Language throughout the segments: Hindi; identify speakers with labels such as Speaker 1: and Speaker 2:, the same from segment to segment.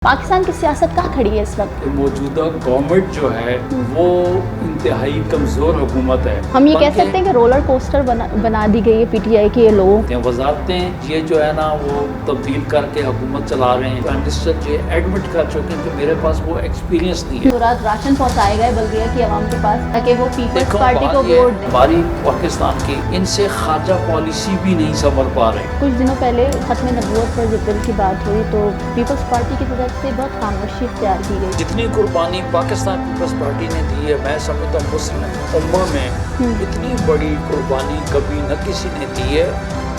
Speaker 1: पाकिस्तान की सियासत कहाँ खड़ी है इस वक्त?
Speaker 2: मौजूदा गवर्नमेंट जो है वो इंतहाई कमज़ोर हुकूमत है।
Speaker 1: हम ये कह सकते हैं कि रोलर कोस्टर बना दी गई है पीटीआई के ये लोगों।
Speaker 2: वजारतें ये जो है ना वो तब्दील करके हुकूमत चला रहे हैं। प्राइम मिनिस्टर ये एडमिट कर चुके हैं कि मेरे पास वो एक्सपीरियंस नहीं है।
Speaker 1: रात राशन पहुँचाया गया बल्दिया की आवाम के पास ताकि वो पीपल्स पार्टी को वोट दें।
Speaker 2: हमारी पाकिस्तान की इनसे खारजा पॉलिसी भी नहीं संभल पा रहे।
Speaker 1: कुछ दिनों पहले खत्म नबूवत पर जब बिल की बात हुई तो पीपल्स पार्टी की तरफ से बहुत खामोशी इख्तियार की गई।
Speaker 2: जितनी कुर्बानी पाकिस्तान पीपल्स पार्टी ने दी है, मैं समझता हूँ मुस्लिम उम्मा में इतनी बड़ी कुर्बानी कभी न किसी ने दी है,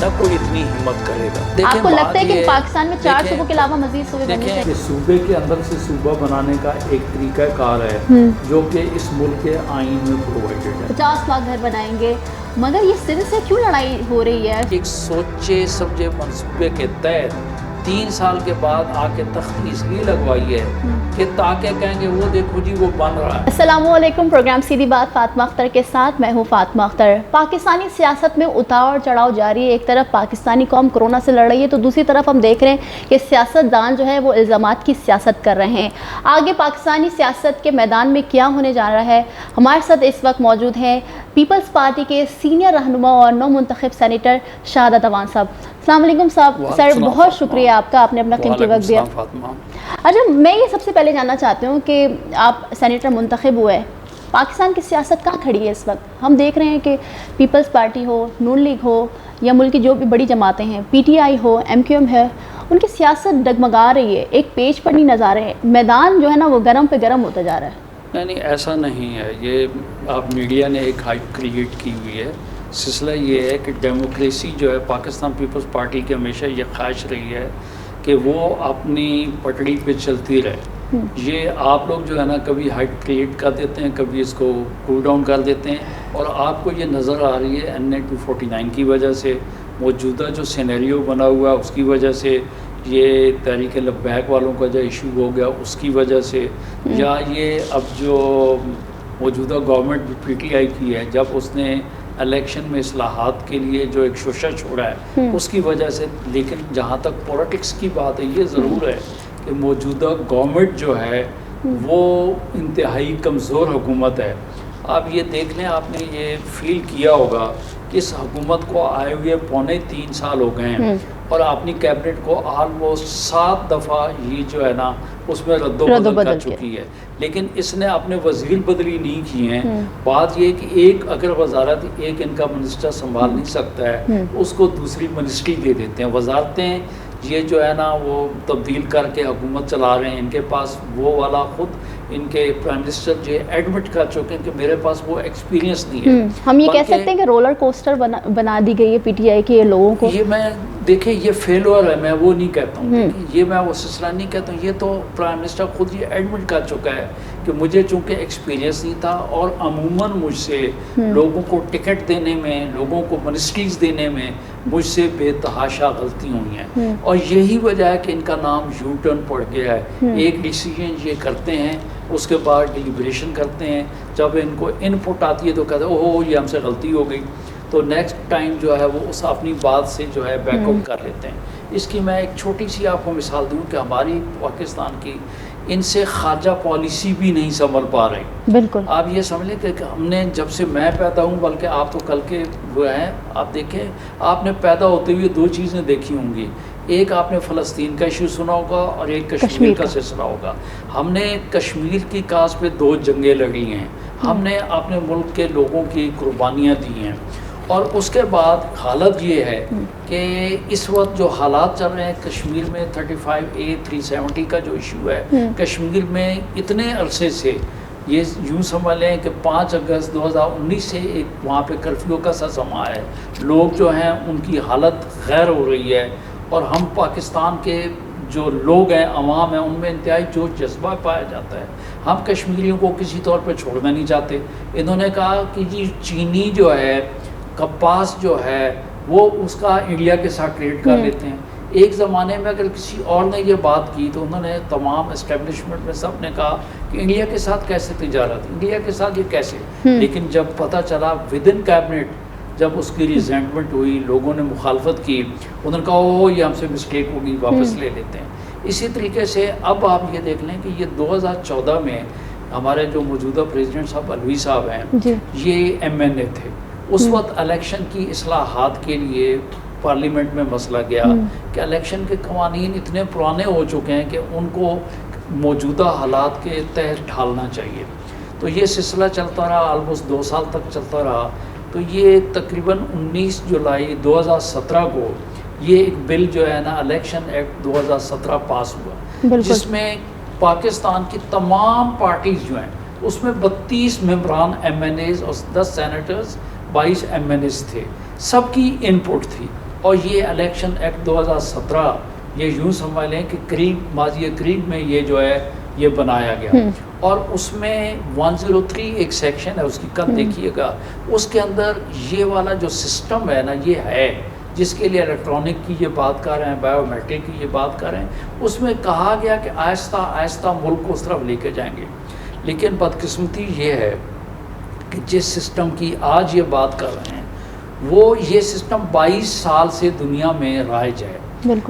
Speaker 2: न कोई इतनी हिम्मत करेगा।
Speaker 1: आपको लगता है कि पाकिस्तान में 4 सूबों के अलावा मजीद सूबे बनने चाहिए?
Speaker 2: सूबे के अंदर से सूबा बनाने का एक तरीकाकार है जो कि इस मुल्क के आईन में प्रोवाइडेड है।
Speaker 1: 50 लाख घर बनाएंगे, मगर ये सिरे से क्यों लड़ाई हो रही है?
Speaker 2: एक सोचे समझे मंसूबे के तहत 3 साल के बाद आके तख्ती इसलिए लगवाई है कि ताकि कहेंगे वो देखो जी वो बन रहा है।
Speaker 1: अस्सलामुअलैकुम। प्रोग्राम सीधी बात फातिमा अख्तर के साथ मैं हूँ फातिमा अख्तर। पाकिस्तानी सियासत में उतार चढ़ाव जारी है। एक तरफ पाकिस्तानी कौम कोरोना से लड़ रही है तो दूसरी तरफ हम देख रहे हैं कि सियासतदान जो है वो इल्ज़ामात की सियासत कर रहे हैं। आगे पाकिस्तानी सियासत के मैदान में क्या होने जा रहा है, हमारे साथ इस वक्त मौजूद हैं पीपल्स पार्टी के सीनियर रहनुमा और नौ मुंतखब सेनेटर शहादत अवान साहब। अस्सलाम वालेकुम साहब। सर बहुत शुक्रिया आपका, आपने अपना कीमती वक्त दिया। अच्छा, मैं ये सबसे पहले जानना चाहती हूँ कि आप सेनेटर मुंतखब हुए, पाकिस्तान की सियासत कहाँ खड़ी है इस वक्त? हम देख रहे हैं कि पीपल्स पार्टी हो, नून लीग हो या मुल्क की जो भी बड़ी जमातें हैं, पीटीआई हो, एमक्यूएम है, उनकी सियासत डगमगा रही है, एक पेज पर नहीं नजर आ रहे हैं। मैदान जो है ना वो गर्म पे गर्म होता जा रहा है।
Speaker 2: नहीं, ऐसा नहीं है। ये आप मीडिया ने एक हाइप क्रिएट की हुई है। सिलसिला ये है कि डेमोक्रेसी जो है पाकिस्तान पीपल्स पार्टी की हमेशा ये ख्वाहिश रही है कि वो अपनी पटड़ी पे चलती रहे। ये आप लोग जो है ना कभी हाइप क्रिएट कर देते हैं, कभी इसको कूल डाउन कर देते हैं, और आपको ये नज़र आ रही है NA 249 की वजह से, मौजूदा जो सिनेरियो बना हुआ है उसकी वजह से, ये तहरीक लब्बैक वालों का जो इशू हो गया उसकी वजह से, या ये अब जो मौजूदा गवर्नमेंट PTI की है जब उसने इलेक्शन में इस्लाहात के लिए जो एक शोशा छोड़ा है उसकी वजह से। लेकिन जहाँ तक पॉलिटिक्स की बात है, ये ज़रूर है कि मौजूदा गवर्नमेंट जो है वो इंतहाई कमज़ोर हुकूमत है। आप ये देख लें, आपने ये फील किया होगा कि इस हुकूमत को आए हुए 3.25 साल हो गए हैं और अपनी कैबिनेट को ऑलमोस्ट 7 दफ़ा ये जो है ना उसमें रद्दोबदल कर चुकी है, लेकिन इसने अपने वज़ीर बदली नहीं किए हैं। बात ये कि एक अगर वजारत एक इनका मिनिस्टर संभाल नहीं सकता है उसको दूसरी मिनिस्ट्री दे देते हैं। वजारतें ये जो है ना वो तब्दील करके हुकूमत चला रहे हैं। इनके पास वो वाला खुद इनके प्राइम मिनिस्टर जो एडमिट कर चुके हैं कि मेरे पास वो एक्सपीरियंस नहीं है।
Speaker 1: हम ये कह सकते हैं कि रोलर कोस्टर बना दी गई है पीटीआई के लोगों को।
Speaker 2: ये मैं देखिए ये फेलियर है, मैं वो नहीं कहता हूँ, ये मैं वो सिलसिला नहीं कहता हूँ। ये तो प्राइम मिनिस्टर खुद ये एडमिट कर चुका है कि मुझे चूँकि एक्सपीरियंस नहीं था और अमूमन मुझसे लोगों को टिकट देने में, लोगों को मिनिस्ट्रीज देने में मुझसे बेतहाशा गलती हुई हैं, और यही वजह है कि इनका नाम यू टर्न पड़ गया है। एक डिसीजन ये करते हैं, उसके बाद डिलिब्रेशन करते हैं, जब इनको इनपुट आती है तो कहते हैं ओहो ये हमसे गलती हो गई, तो नेक्स्ट टाइम जो है वो उस अपनी बात से जो है बैकआउट कर लेते हैं। इसकी मैं एक छोटी सी आपको मिसाल दूं कि हमारी पाकिस्तान की इनसे खारजा पॉलिसी भी नहीं संभल पा रही।
Speaker 1: बिल्कुल,
Speaker 2: आप ये समझ लें कि हमने जब से मैं पैदा हूँ, बल्कि आप तो कल के वो हैं, आप देखें आपने पैदा होते हुए 2 चीज़ें देखी होंगी। एक आपने फ़लस्तीन का इशू सुना होगा और एक कश्मीर का सिलसिला होगा। हमने कश्मीर की काज पे 2 जंगें लड़ी हैं, हमने अपने मुल्क के लोगों की कुर्बानियाँ दी हैं, और उसके बाद हालत ये है कि इस वक्त जो हालात चल रहे हैं कश्मीर में 35A 370 का जो इशू है कश्मीर में, इतने अरसे से ये यूँ समझ लें कि 5 अगस्त 2019 से एक वहाँ पे कर्फ्यू का सा समा है। लोग जो हैं उनकी हालत गैर हो रही है, और हम पाकिस्तान के जो लोग हैं, अवाम हैं, उनमें इंतहाई जोश जज्बा पाया जाता है। हम कश्मीरियों को किसी तौर पर छोड़ना नहीं चाहते। इन्होंने कहा कि जी चीनी जो है, कपास जो है, वो उसका इंडिया के साथ ट्रेड कर लेते हैं। एक ज़माने में अगर किसी और ने ये बात की तो उन्होंने तमाम इस्टेब्लिशमेंट में सब ने कहा कि इंडिया के साथ कैसे तिजारत, इंडिया के साथ ये कैसे। लेकिन जब पता चला विद इन कैबिनेट, जब उसकी रिजेंटमेंट हुई, लोगों ने मुखालफत की, उन्होंने कहा ओ ये हमसे मिस्टेक होगी, वापस ले लेते हैं। इसी तरीके से अब आप ये देख लें कि ये 2014 में हमारे जो मौजूदा प्रेसिडेंट साहब अलवी साहब हैं, ये MNA थे। उस वक्त इलेक्शन की इस्लाहात के लिए पार्लियामेंट में मसला गया कि इलेक्शन के कवानीन इतने पुराने हो चुके हैं कि उनको मौजूदा हालात के तहत ढालना चाहिए। तो ये सिलसिला चलता रहा, ऑलमोस्ट 2 साल तक चलता रहा। तो ये तकरीबन 19 जुलाई 2017 को ये एक बिल जो है ना, इलेक्शन एक्ट 2017 पास हुआ, जिसमें पाकिस्तान की तमाम पार्टीज जो हैं उसमें 32 मेंबरान MNAs और 10 सेनेटर्स 22 MNAs थे, सबकी इनपुट थी। और ये इलेक्शन एक्ट 2017 ये यूँ समझ लें कि करीब में ये जो है ये बनाया गया। और उसमें 103 एक सेक्शन है उसकी, कल देखिएगा, उसके अंदर ये वाला जो सिस्टम है ना, ये है जिसके लिए इलेक्ट्रॉनिक की ये बात कर रहे हैं, बायोमेट्रिक की ये बात कर रहे हैं, उसमें कहा गया कि आहिस्ता आहिस्ता मुल्क को उस तरफ लेके जाएंगे। लेकिन बदकिस्मती ये है कि जिस सिस्टम की आज ये बात कर रहे हैं वो ये सिस्टम 22 साल से दुनिया में राइज है।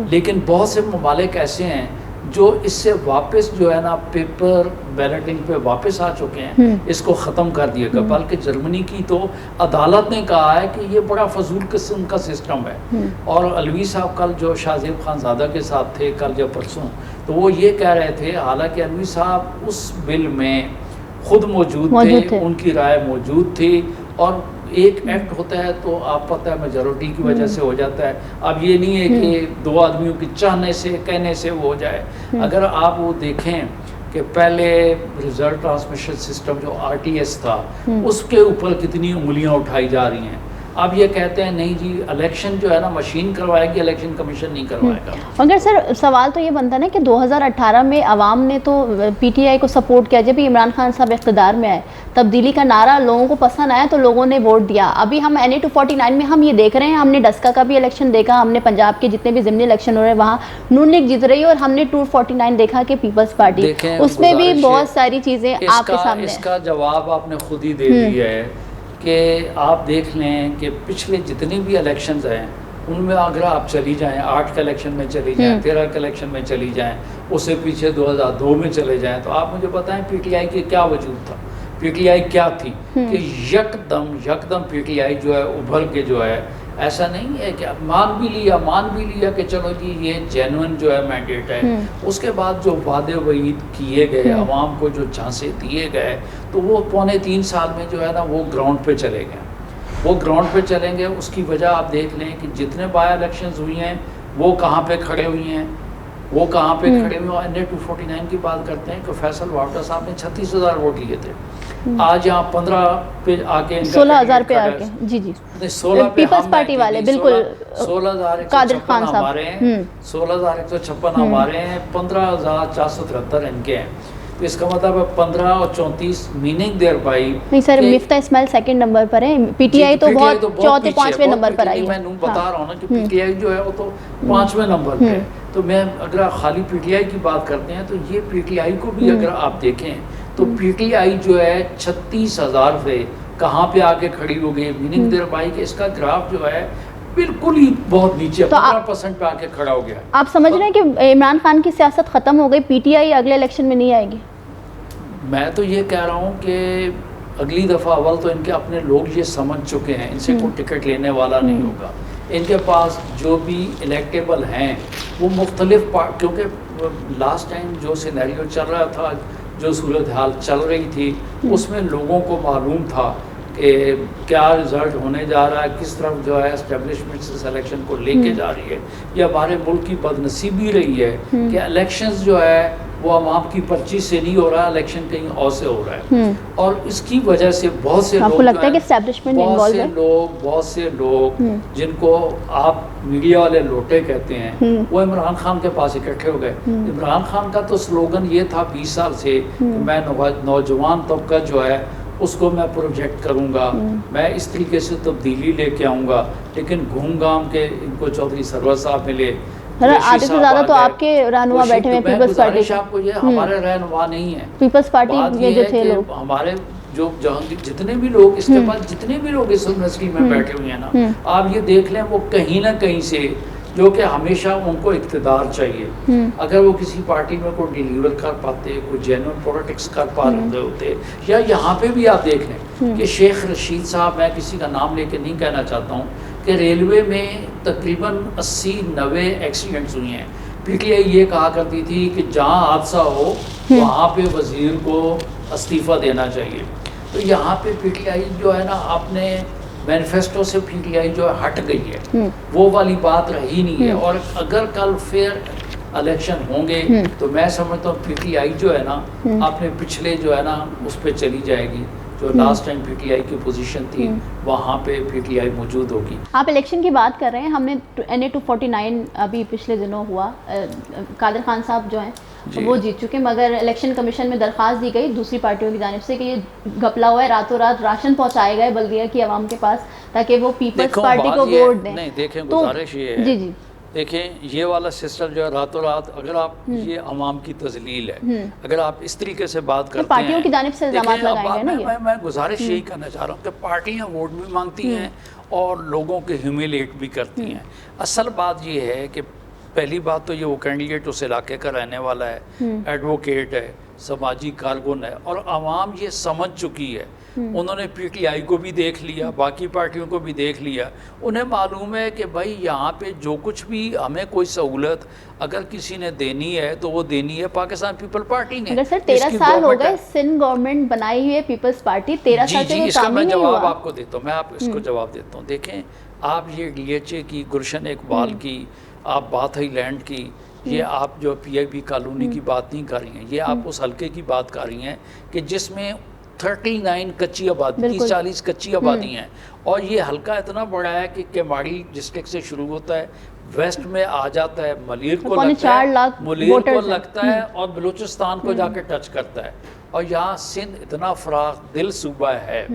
Speaker 2: लेकिन बहुत से ममालिक ऐसे हैं जो इससे वापस जो है ना पेपर बैलेटिंग पे वापस आ चुके हैं, इसको ख़त्म कर दिएगा। बल्कि जर्मनी की तो अदालत ने कहा है कि ये बड़ा फजूल किस्म का सिस्टम है। और अलवी साहब कल जो शाहजेब खानज़ादा के साथ थे कल या परसों, तो वो ये कह रहे थे, हालांकि अलवी साहब उस बिल में खुद मौजूद थे, उनकी राय मौजूद थी। और एक एक्ट होता है तो आप पता है मेजॉरिटी की वजह से हो जाता है। अब ये नहीं है कि 2 आदमियों की चाहने से कहने से वो हो जाए। अगर आप वो देखें कि पहले रिजल्ट ट्रांसमिशन सिस्टम जो RTS था, उसके ऊपर कितनी उंगलियां उठाई जा रही हैं। अब ये कहते हैं नहीं जी इलेक्शन जो है ना मशीन करवाएगी, इलेक्शन कमीशन नहीं करवाएगा।
Speaker 1: मगर सर सवाल तो ये बनता है ना कि 2018 में अवाम ने तो PTI को सपोर्ट किया, जब इमरान खान साहब इक़्तिदार में आए, तब्दीली का नारा लोगों को पसंद आया तो लोगों ने वोट दिया। अभी हम NA 249 में हम ये देख रहे हैं, हमने डस्का का भी इलेक्शन देखा, हमने पंजाब के जितने भी ज़िमनी इलेक्शन हो रहे हैं वहाँ नून लीग जीत रही है, और हमने 249 देखा कि पीपल्स पार्टी, उसमें भी बहुत सारी चीज़ें आपके सामने।
Speaker 2: इसका जवाब आपने खुद ही दे दिया है कि आप देख लें कि पिछले जितने भी इलेक्शंस हैं उनमें अगर आप चली जाएं, 8 के इलेक्शन में चली जाएं, 13 के इलेक्शन में चली जाएं, उससे पीछे 2002 में चले जाएं, तो आप मुझे बताएं PTI की क्या वजूद था, PTI क्या थी कि यकदम PTI जो है उभर के जो है, ऐसा नहीं है कि मान भी लिया कि चलो जी ये जेन्युइन जो है मैंडेट है। उसके बाद जो वादे वईद किए गए, आवाम को जो झांसे दिए गए, तो वो 3.25 साल में जो है ना वो ग्राउंड पे चले गए। वो ग्राउंड पे चलेंगे, उसकी वजह आप देख लें कि जितने बाय इलेक्शंस हुई हैं वो कहाँ पे खड़े हुई हैं, वो कहाँ पे खड़े हुए हैं। NA 249 की बात करते हैं कि फैसल वावटा साहब ने 36,000 वोट लिए थे, आज यहाँ 15 पे आके
Speaker 1: 16,000 पे आके जी
Speaker 2: 16
Speaker 1: पीपल्स पार्टी वाले बिल्कुल
Speaker 2: 16,156 हमारे हैं, 16,156 हमारे हैं, 15,473 इनके हैं। तो इसका मतलब है 15 और 34 मीनिंग देयर बाई।
Speaker 1: नहीं sir, Miftah Ismail second number पर है, PTI तो बहुत चौथे 5वें नंबर पर आई है।
Speaker 2: मैं बता रहा हूँ ना कि PTI जो है वो तो 5वें नंबर पे है। तो मैं अगर खाली PTI की बात करते हैं तो ये PTI को भी अगर आप देखें तो PTI जो है 36,000 से कहाँ पे आके खड़ी हो गई, मीनिंग देयर बाई कि इसका ग्राफ जो है बिल्कुल ही बहुत नीचे 15% पे आके खड़ा हो गया।
Speaker 1: आप समझ रहे हैं कि इमरान खान की सियासत खत्म हो गई, PTI अगले इलेक्शन में नहीं आएगी?
Speaker 2: मैं तो ये कह रहा हूँ कि अगली दफ़ा अव्वल तो इनके अपने लोग ये समझ चुके हैं, इनसे कोई टिकट लेने वाला नहीं होगा। इनके पास जो भी इलेक्टेबल हैं वो मुख्तलिफ क्योंकि लास्ट टाइम जो सिनेरियो चल रहा था, जो सूरत हाल चल रही थी, उसमें लोगों को मालूम था कि क्या रिज़ल्ट होने जा रहा है, किस तरफ जो है एस्टेब्लिशमेंट इस इलेक्शन को लेके जा रही है। ये हमारे मुल्क की बदनसीबी रही है कि इलेक्शंस जो है वो आवाम की पर्ची से नहीं हो रहा, इलेक्शन कहीं और से हो रहा है। और इसकी वजह से बहुत से
Speaker 1: आपको लगता है कि एस्टेब्लिशमेंट इन्वॉल्व है?
Speaker 2: बहुत से लोग जिनको आप मीडिया वाले लोटे कहते हैं, वो इमरान खान के पास इकट्ठे हो गए। इमरान खान का तो स्लोगन ये था 20 साल से कि मैं नौजवान तबका जो है उसको मैं प्रोजेक्ट करूंगा, मैं इस तरीके से तब्दीली लेके आऊँगा। लेकिन घूम घाम के इनको चौधरी सरवर साहब मिले,
Speaker 1: आधे से ज्यादा तो आपके रहनुमा बैठे हुए पीपल्स पार्टी।
Speaker 2: आपको ये हमारे रहनुमा नहीं है,
Speaker 1: पीपल्स पार्टी में जो थे लोग,
Speaker 2: हमारे जो जितने भी लोग इसके पास जितने भी लोग इस यूनिवर्सिटी में बैठे हुए हैं ना, आप ये देख लें वो कहीं ना कहीं से जो कि हमेशा उनको इक़्तिदार चाहिए। अगर वो किसी पार्टी में कोई डिलीवर कर पाते, कोई जेन्युइन पॉलिटिक्स कर पा रहे होते, या यहाँ पे भी आप देख लें कि शेख रशीद साहब, मैं किसी का नाम लेके नहीं कहना चाहता हूँ, कि रेलवे में तकरीबन 80-90 एक्सीडेंट्स हुए हैं। पीटीआई ये कहा करती थी कि जहाँ हादसा हो वहाँ पे वज़ीर को इस्तीफ़ा देना चाहिए। तो यहाँ पे पीटीआई जो है ना, आपने मैनिफेस्टो से पीटीआई जो है हट गई है, वो वाली बात रही नहीं है। और अगर कल फेयर इलेक्शन होंगे तो मैं समझता हूँ पीटीआई जो है ना, अपने पिछले जो है ना उस पर चली जाएगी। जो लास्ट टाइम पीटीआई की पोजीशन थी वहाँ पे पीटीआई मौजूद होगी।
Speaker 1: आप इलेक्शन की बात कर रहे हैं, हमने NA 249 अभी पिछले दिनों हुआ, कादर खान साहब जो हैं वो जीत चुके, मगर इलेक्शन कमीशन में दरख्वास्त दी गई दूसरी पार्टियों की जानिब से कि ये घपला हुआ है, रातों रात राशन पहुँचाए गए बल्दिया की आवाम के पास ताकि वो पीपल्स पार्टी को वोट दें।
Speaker 2: नहीं देखें, गुजारिश ये है,
Speaker 1: जी
Speaker 2: देखें ये वाला सिस्टम जो है रातों रात, अगर आप ये अवाम की तजलील है, अगर आप इस तरीके से बात करते हैं,
Speaker 1: पार्टियों की जानिब से इल्ज़ाम लगाएंगे ना ये।
Speaker 2: मैं गुजारिश यही करना चाह रहा हूँ कि पार्टियाँ वोट भी मांगती हैं और लोगों के ह्यूमिलेट भी करती हैं। असल बात ये है कि पहली बात तो ये वो कैंडिडेट उस इलाके का रहने वाला है, एडवोकेट है, समाजी कारकुन है, और आवाम ये समझ चुकी है। उन्होंने पीटीआई को भी देख लिया, बाकी पार्टियों को भी देख लिया। उन्हें मालूम है कि भाई यहाँ पे जो कुछ भी हमें कोई सहूलत अगर किसी ने देनी है तो वो देनी है पाकिस्तान पीपल पार्टी ने।
Speaker 1: अगर सर 13 साल हो गए सिंध गवर्नमेंट बनाई हुई है पीपल्स पार्टी, 13 साल से
Speaker 2: इसका
Speaker 1: काम
Speaker 2: मैं
Speaker 1: नहीं
Speaker 2: जवाब
Speaker 1: हुआ।
Speaker 2: आपको देता हूँ, मैं आप इसको जवाब देता हूँ। देखें, आप ये DHA की, गुलशन इकबाल की, आप बात हाईलैंड की, ये आप जो PIB कॉलोनी की बात नहीं कर रही हैं, ये आप उस हल्के की बात कर रही हैं कि जिसमें 39 कच्ची आबादी, 30-40 कच्ची आबादी हैं। और ये हल्का इतना बड़ा है कि केमाड़ी डिस्ट्रिक्ट से शुरू होता है, वेस्ट में आ जाता है, मुनीर को लगता है और बलूचिस्तान को जाके टच करता है। और यहाँ सिंध इतना फराख दिल सूबा है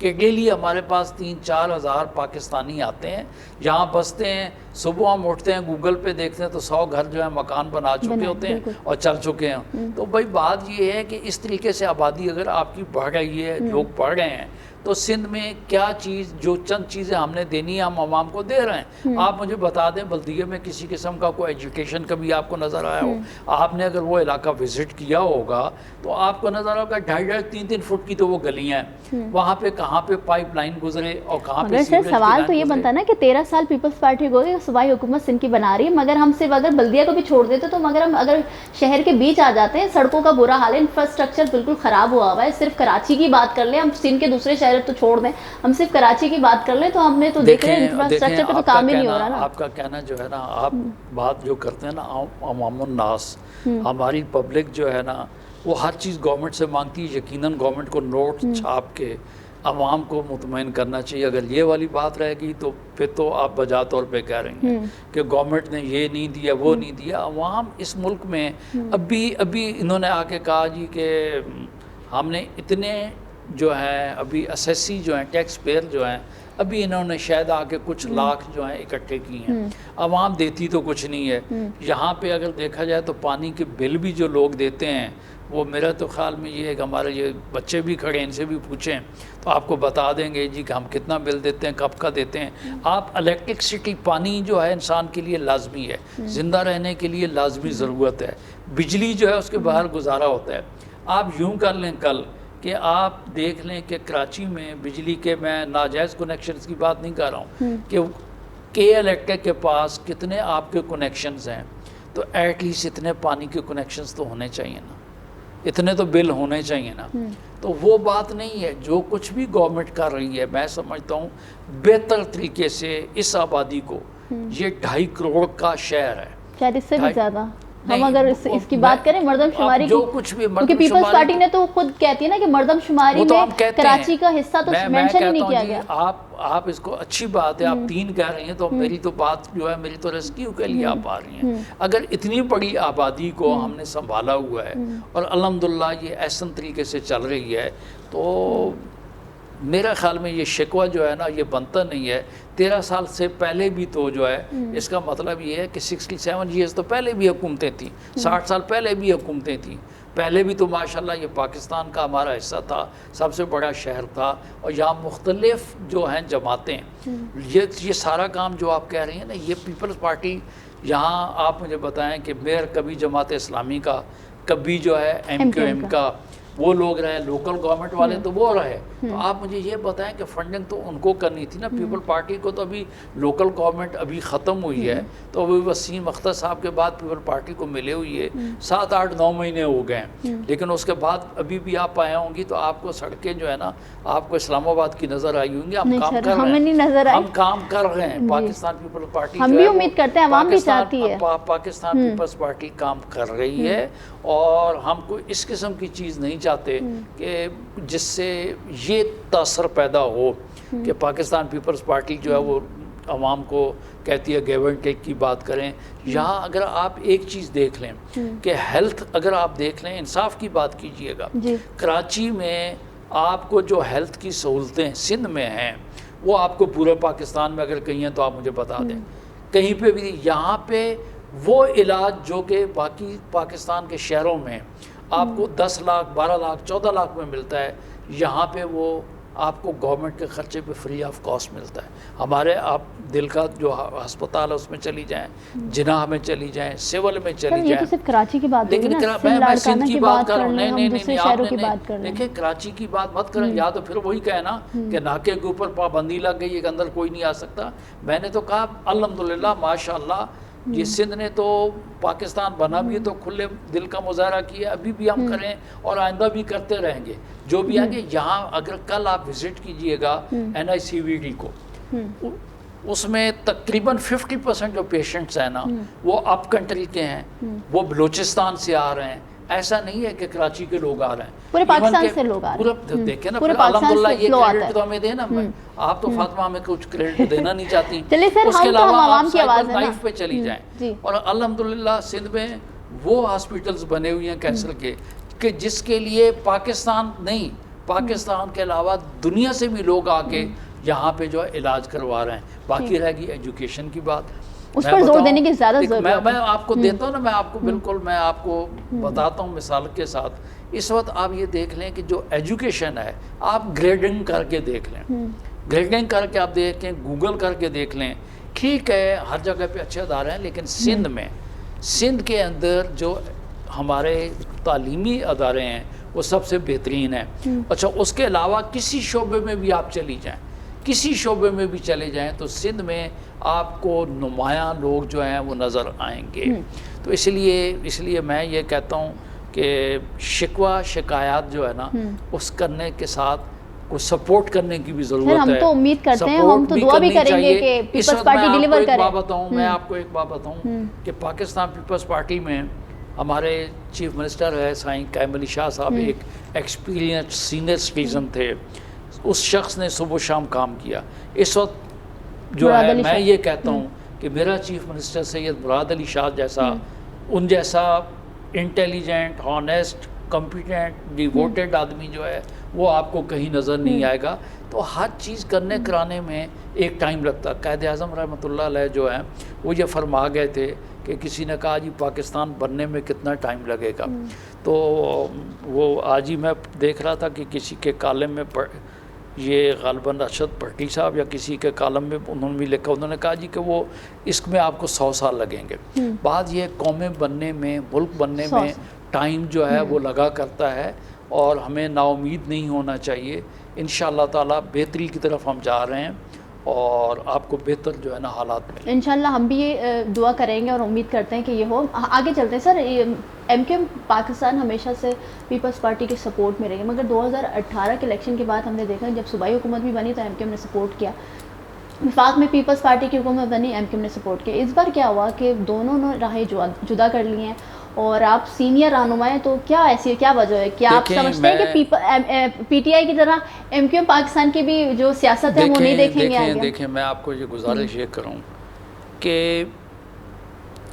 Speaker 2: कि डेली हमारे पास 3-4 हज़ार पाकिस्तानी आते हैं, यहाँ बसते हैं। सुबह हम उठते हैं, गूगल पे देखते हैं तो 100 घर जो है मकान बना चुके होते हैं और चल चुके हैं। तो भाई बात ये है कि इस तरीके से आबादी अगर आपकी बढ़ रही है, लोग बढ़ रहे हैं, तो सिंध में क्या चीज़, जो चंद चीज़ें हमने देनी है हम आवाम को दे रहे हैं। आप मुझे बता दें, बल्दिया में किसी किस्म का कोई एजुकेशन कभी आपको नज़र आया हो? आपने अगर वो इलाका विज़िट किया होगा तो आपको नज़र आएगा 2.5-3 फुट की तो वो गलियाँ हैं, वहाँ पे कहाँ पे पाइपलाइन गुजरे और कहाँ पे।
Speaker 1: सर सवाल तो ये बनता है ना कि 13 साल पीपल्स पार्टी को सूबाई हुकूमत सिंध की बना रही है, मगर हम सिर्फ अगर बल्दिया को भी छोड़ देते तो मगर हम अगर शहर के बीच आ जाते हैं, सड़कों का बुरा हाल है, इंफ्रास्ट्रक्चर बिल्कुल ख़राब हुआ हुआ है। सिर्फ कराची की बात कर ले, हम सिंध के दूसरे शहर तो छोड़ दें, हम सिर्फ कराची की बात कर ले तो हमने तो देख रहे हैं इंफ्रास्ट्रक्चर पे तो काम ही नहीं हो रहा ना।
Speaker 2: आपका कहना जो है ना, आप बात जो करते हैं ना अवामुन नास, हमारी पब्लिक जो है ना वो हर चीज़ गवर्नमेंट से मांगती है। यकीनन गवर्नमेंट को नोट छाप के अवाम को मुतमईन करना चाहिए। अगर ये वाली बात रहेगी तो फिर तो आप बजा तौर पे कह रही हैं कि गवर्नमेंट ने ये नहीं दिया, वो नहीं दिया। अवाम इस मुल्क में अभी इन्होंने आके कहा जी कि हमने इतने जो हैं अभी असेसी जो हैं, टैक्स पेयर जो हैं, अभी इन्होंने शायद आके कुछ लाख जो हैं इकट्ठे किए हैं। अवाम देती तो कुछ नहीं है। यहाँ पे अगर देखा जाए तो पानी के बिल भी जो लोग देते हैं वो मेरा तो ख्याल में ये है कि हमारे ये बच्चे भी खड़े हैं, इनसे भी पूछें तो आपको बता देंगे जी कि हम कितना बिल देते हैं, कब का देते हैं। आप इलेक्ट्रिसिटी, पानी जो है इंसान के लिए लाजमी है, ज़िंदा रहने के लिए लाजमी ज़रूरत है। बिजली जो है उसके बाहर गुजारा होता है। आप यूँ कर लें कल कि आप देख लें कि कराची में बिजली के, मैं नाजायज़ कनेक्शंस की बात नहीं कर रहा हूँ, कि के इलेक्ट्रिक के पास कितने आपके कनेक्शंस हैं, तो एटलीस्ट इतने पानी के कनेक्शंस तो होने चाहिए ना, इतने तो बिल होने चाहिए ना। तो वो बात नहीं है। जो कुछ भी गवर्नमेंट कर रही है, मैं समझता हूँ बेहतर तरीके से इस आबादी को, ये 2.5 करोड़ का शहर है,
Speaker 1: शायद इससे भी ज़्यादा हम अगर इसकी बात करें मर्दमशुमारी
Speaker 2: जो कुछ भी,
Speaker 1: क्योंकि पीपल्स पार्टी ने तो खुद कहती है ना कि मर्दमशुमारी में कराची का हिस्सा तो मेंशन ही नहीं किया गया।
Speaker 2: आप इसको अच्छी बात है, आप 3 कह रही हैं तो मेरी तो बात जो है, मेरी तो रेस्क्यू के लिए आप आ रही हैं। अगर इतनी बड़ी आबादी को हमने संभाला हुआ है और अल्हम्दुलिल्लाह ये ऐसा तरीके से चल रही है, तो मेरा ख्याल में ये शिकवा जो है ना ये बनता नहीं है। 13 साल से पहले भी तो जो है इसका मतलब ये है कि 67 ईयर्स तो पहले भी हुकूमतें थी, 60 साल पहले भी हुकूमतें थी। पहले भी तो माशाल्लाह ये पाकिस्तान का हमारा हिस्सा था, सबसे बड़ा शहर था, और यहाँ मुख्तलिफ जो हैं जमातें, ये सारा काम जो आप कह रही हैं ना, ये पीपल्स पार्टी, यहाँ आप मुझे बताएं कि मेयर कभी जमात इस्लामी का, कभी जो है MQM का, वो लोग रहे, लोकल गवर्नमेंट वाले तो वो रहे। तो आप मुझे ये बताएं कि फंडिंग तो उनको करनी थी ना, पीपल पार्टी को तो अभी लोकल गवर्नमेंट अभी ख़त्म हुई है, तो अभी वसीम अख्तर साहब के बाद पीपल पार्टी को मिले हुई है 7, 8, 9 महीने हो गए हैं। लेकिन उसके बाद अभी भी आप आए होंगी तो आपको सड़कें जो है ना, आपको इस्लामाबाद की नज़र आई होंगी। हम काम कर रहे हैं, हम काम कर रहे हैं। पाकिस्तान पीपल पार्टी
Speaker 1: हम भी उम्मीद करते हैं, आवाम भी चाहती है,
Speaker 2: पाकिस्तान पीपल्स पार्टी काम कर रही है, और हम कोई इस किस्म की चीज़ नहीं चाहते कि जिससे ये तासर पैदा हो कि पाकिस्तान पीपल्स पार्टी जो है वो आवाम को कहती है गिव एंड टेक की बात करें। यहाँ अगर आप एक चीज़ देख लें कि हेल्थ, अगर आप देख लें, इंसाफ की बात कीजिएगा, कराची में आपको जो हेल्थ की सहूलतें सिंध में हैं वो आपको पूरे पाकिस्तान में अगर कहीं हैं तो आप मुझे बता दें, कहीं पे भी। यहाँ पे वो इलाज जो कि बाकी पाकिस्तान के शहरों में आपको 10 लाख, 12 लाख, 14 लाख में मिलता है, यहाँ पे वो आपको गवर्नमेंट के खर्चे पे फ्री ऑफ कॉस्ट मिलता है। हमारे आप दिल का जो अस्पताल है उसमें चली जाएं, जिनाह में चली जाएं, सिविल में चली जाएं।
Speaker 1: तो सिर्फ कराची की बात,
Speaker 2: लेकिन मैं सिंध की बात कर रहा हूँ। नहीं, आपने देखिए कराची की बात मत करें, या तो फिर वही कहना कि नाके के ऊपर पाबंदी लग गई है कि अंदर कोई नहीं आ सकता। मैंने तो कहा अल्हम्दुलिल्लाह माशाअल्लाह, ये सिंध ने तो पाकिस्तान बना भी तो खुले दिल का मुजाहरा किया, अभी भी हम करें और आइंदा भी करते रहेंगे जो भी आगे। यहाँ अगर कल आप विजिट कीजिएगा NICVD को, उसमें तकरीबन 50% जो पेशेंट्स हैं ना वो अप कंट्री के हैं, वो बलूचिस्तान से आ रहे हैं। ऐसा नहीं है कि कराची के लोग आ रहे हैं,
Speaker 1: पूरे पाकिस्तान से लोग आ रहे हैं।
Speaker 2: पूरा देखें ना, अल्हम्दुलिल्लाह ये क्रेडिट तो हमें देना। आप तो फातिमा हमें कुछ क्रेडिट देना नहीं चाहती। उसके अलावा आप साइकिल लाइफ पे चली जाएं, और अल्हम्दुलिल्लाह सिंध में वो हॉस्पिटल्स बने हुए हैं कैंसर के, कि जिसके लिए पाकिस्तान नहीं, पाकिस्तान के अलावा दुनिया से भी लोग आके यहाँ पे जो है इलाज करवा रहे हैं। बाकी रहेगी एजुकेशन की बात,
Speaker 1: उस पर जोर देने की ज़्यादा ज़रूरत है।
Speaker 2: मैं आपको देता हूँ ना, मैं आपको बिल्कुल मैं आपको बताता हूँ मिसाल के साथ। इस वक्त आप ये देख लें कि जो एजुकेशन है, आप ग्रेडिंग करके देख लें, ग्रेडिंग करके आप देखें, गूगल करके देख लें। ठीक है हर जगह पे अच्छे अदारे हैं, लेकिन सिंध में, सिंध के अंदर जो हमारे तालीमी अदारे हैं वो सबसे बेहतरीन है। अच्छा, उसके अलावा किसी शोबे में भी आप चली जाएँ, किसी शोबे में भी चले जाएं तो सिंध में आपको नुमायां लोग जो हैं वो नज़र आएंगे। तो इसलिए मैं ये कहता हूँ कि शिकवा शिकायत जो है ना उस करने के साथ को सपोर्ट करने की भी ज़रूरत है।
Speaker 1: हम तो उम्मीद करते हैं, हम तो दुआ भी करेंगे कि पीपल्स पार्टी डिलीवर करे।
Speaker 2: मैं आपको एक बात बताऊँ कि पाकिस्तान पीपल्स पार्टी में हमारे चीफ मिनिस्टर है साईं कैम अली शाह साहब, एक एक्सपीरियंस सीनियर सिटीजन थे। उस शख्स ने सुबह शाम काम किया। इस वक्त जो है मैं ये कहता हूँ कि मेरा चीफ मिनिस्टर सैयद मुराद अली शाह जैसा, उन जैसा इंटेलिजेंट, हॉनेस्ट, कॉम्पिटेंट, डिवोटेड आदमी जो है वो आपको कहीं नज़र नहीं आएगा। तो हर चीज़ करने कराने में एक टाइम लगता। कायद आज़म रहमतुल्लाह अलैह जो है वो ये फरमा गए थे कि किसी ने कहा जी पाकिस्तान बनने में कितना टाइम लगेगा, तो वो आज ही मैं देख रहा था कि किसी के कॉलम में ये गालिबन अरशद भट्टी साहब या किसी के कॉलम में उन्होंने भी लिखा, उन्होंने कहा जी कि वो इसमें आपको 100 साल लगेंगे। बात ये कौमें बनने में, मुल्क बनने में टाइम जो है वो लगा करता है, और हमें नाउमीद नहीं होना चाहिए। इंशाअल्लाह ताला बेहतरी की तरफ हम जा रहे हैं और आपको बेहतर जो है ना हालात में
Speaker 1: इंशाल्लाह हम भी ये दुआ करेंगे और उम्मीद करते हैं कि ये हो। आगे चलते हैं सर, MQM पाकिस्तान हमेशा से पीपल्स पार्टी के सपोर्ट में रही है, मगर 2018 के इलेक्शन के बाद हमने देखा जब सूबाई हुकूमत भी बनी तो MQM ने सपोर्ट किया, वफाक में पीपल्स पार्टी की हुकूमत बनी, MQM ने सपोर्ट किया। इस बार क्या हुआ कि दोनों ने राहें जुदा कर ली हैं, और आप सीनियर रहनुमा हैं, तो क्या ऐसी क्या वजह है? क्या आप समझते हैं कि PTI की तरह MQM पाकिस्तान की भी जो सियासत है वो नहीं देखेंगे आगे?
Speaker 2: देखें मैं आपको ये गुजारिश ये करूँ कि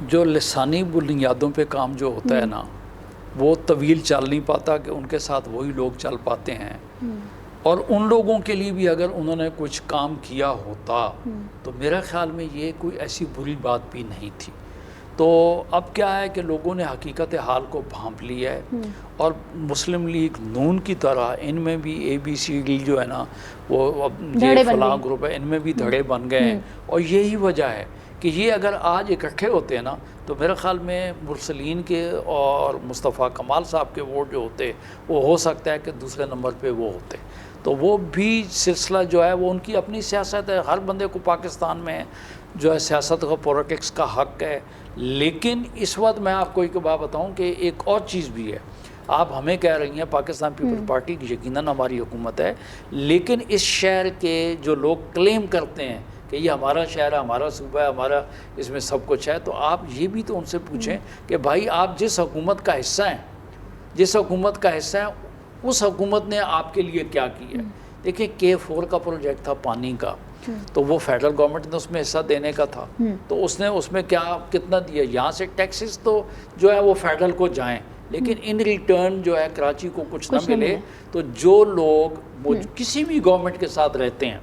Speaker 2: जो लिसानी बुनियादों पे काम जो होता है ना वो तवील चल नहीं पाता, कि उनके साथ वही लोग चल पाते हैं और उन लोगों के लिए भी अगर उन्होंने कुछ काम किया होता तो मेरा ख्याल में ये कोई ऐसी बुरी बात भी नहीं थी। तो अब क्या है कि लोगों ने हकीकत हाल को भांप लिया है और मुस्लिम लीग नून की तरह इनमें भी ABCD जो है ना वो अब ये फलां ग्रुप है, इनमें भी धड़े बन गए हैं। और यही वजह है कि ये अगर आज इकट्ठे होते हैं ना तो मेरे ख्याल में मुरसलीन के और मुस्तफ़ा कमाल साहब के वोट जो होते वो हो सकता है कि दूसरे नंबर पे वो होते। तो वो भी सिलसिला जो है वो उनकी अपनी सियासत है, हर बंदे को पाकिस्तान में जो है सियासत का पॉलिटिक्स का हक़ है। लेकिन इस वक्त मैं आपको एक बात बताऊं कि एक और चीज़ भी है। आप हमें कह रही हैं पाकिस्तान पीपल्स पार्टी की यकीनन हमारी हुकूमत है, लेकिन इस शहर के जो लोग क्लेम करते हैं कि ये हमारा शहर है, हमारा सूबा है, हमारा इसमें सब कुछ है, तो आप ये भी तो उनसे पूछें कि भाई आप जिस हुकूमत का हिस्सा हैं, जिस हुकूमत का हिस्सा है उस हुकूमत ने आपके लिए क्या किया है। देखिए K4 का प्रोजेक्ट था पानी का, तो वो फेडरल गवर्नमेंट ने उसमें हिस्सा देने का था, तो उसने उसमें क्या कितना दिया। यहाँ से टैक्सेस तो जो है वो फेडरल को जाएं, लेकिन इन रिटर्न जो है कराची को कुछ ना मिले। तो जो लोग वो किसी भी गवर्नमेंट के साथ रहते हैं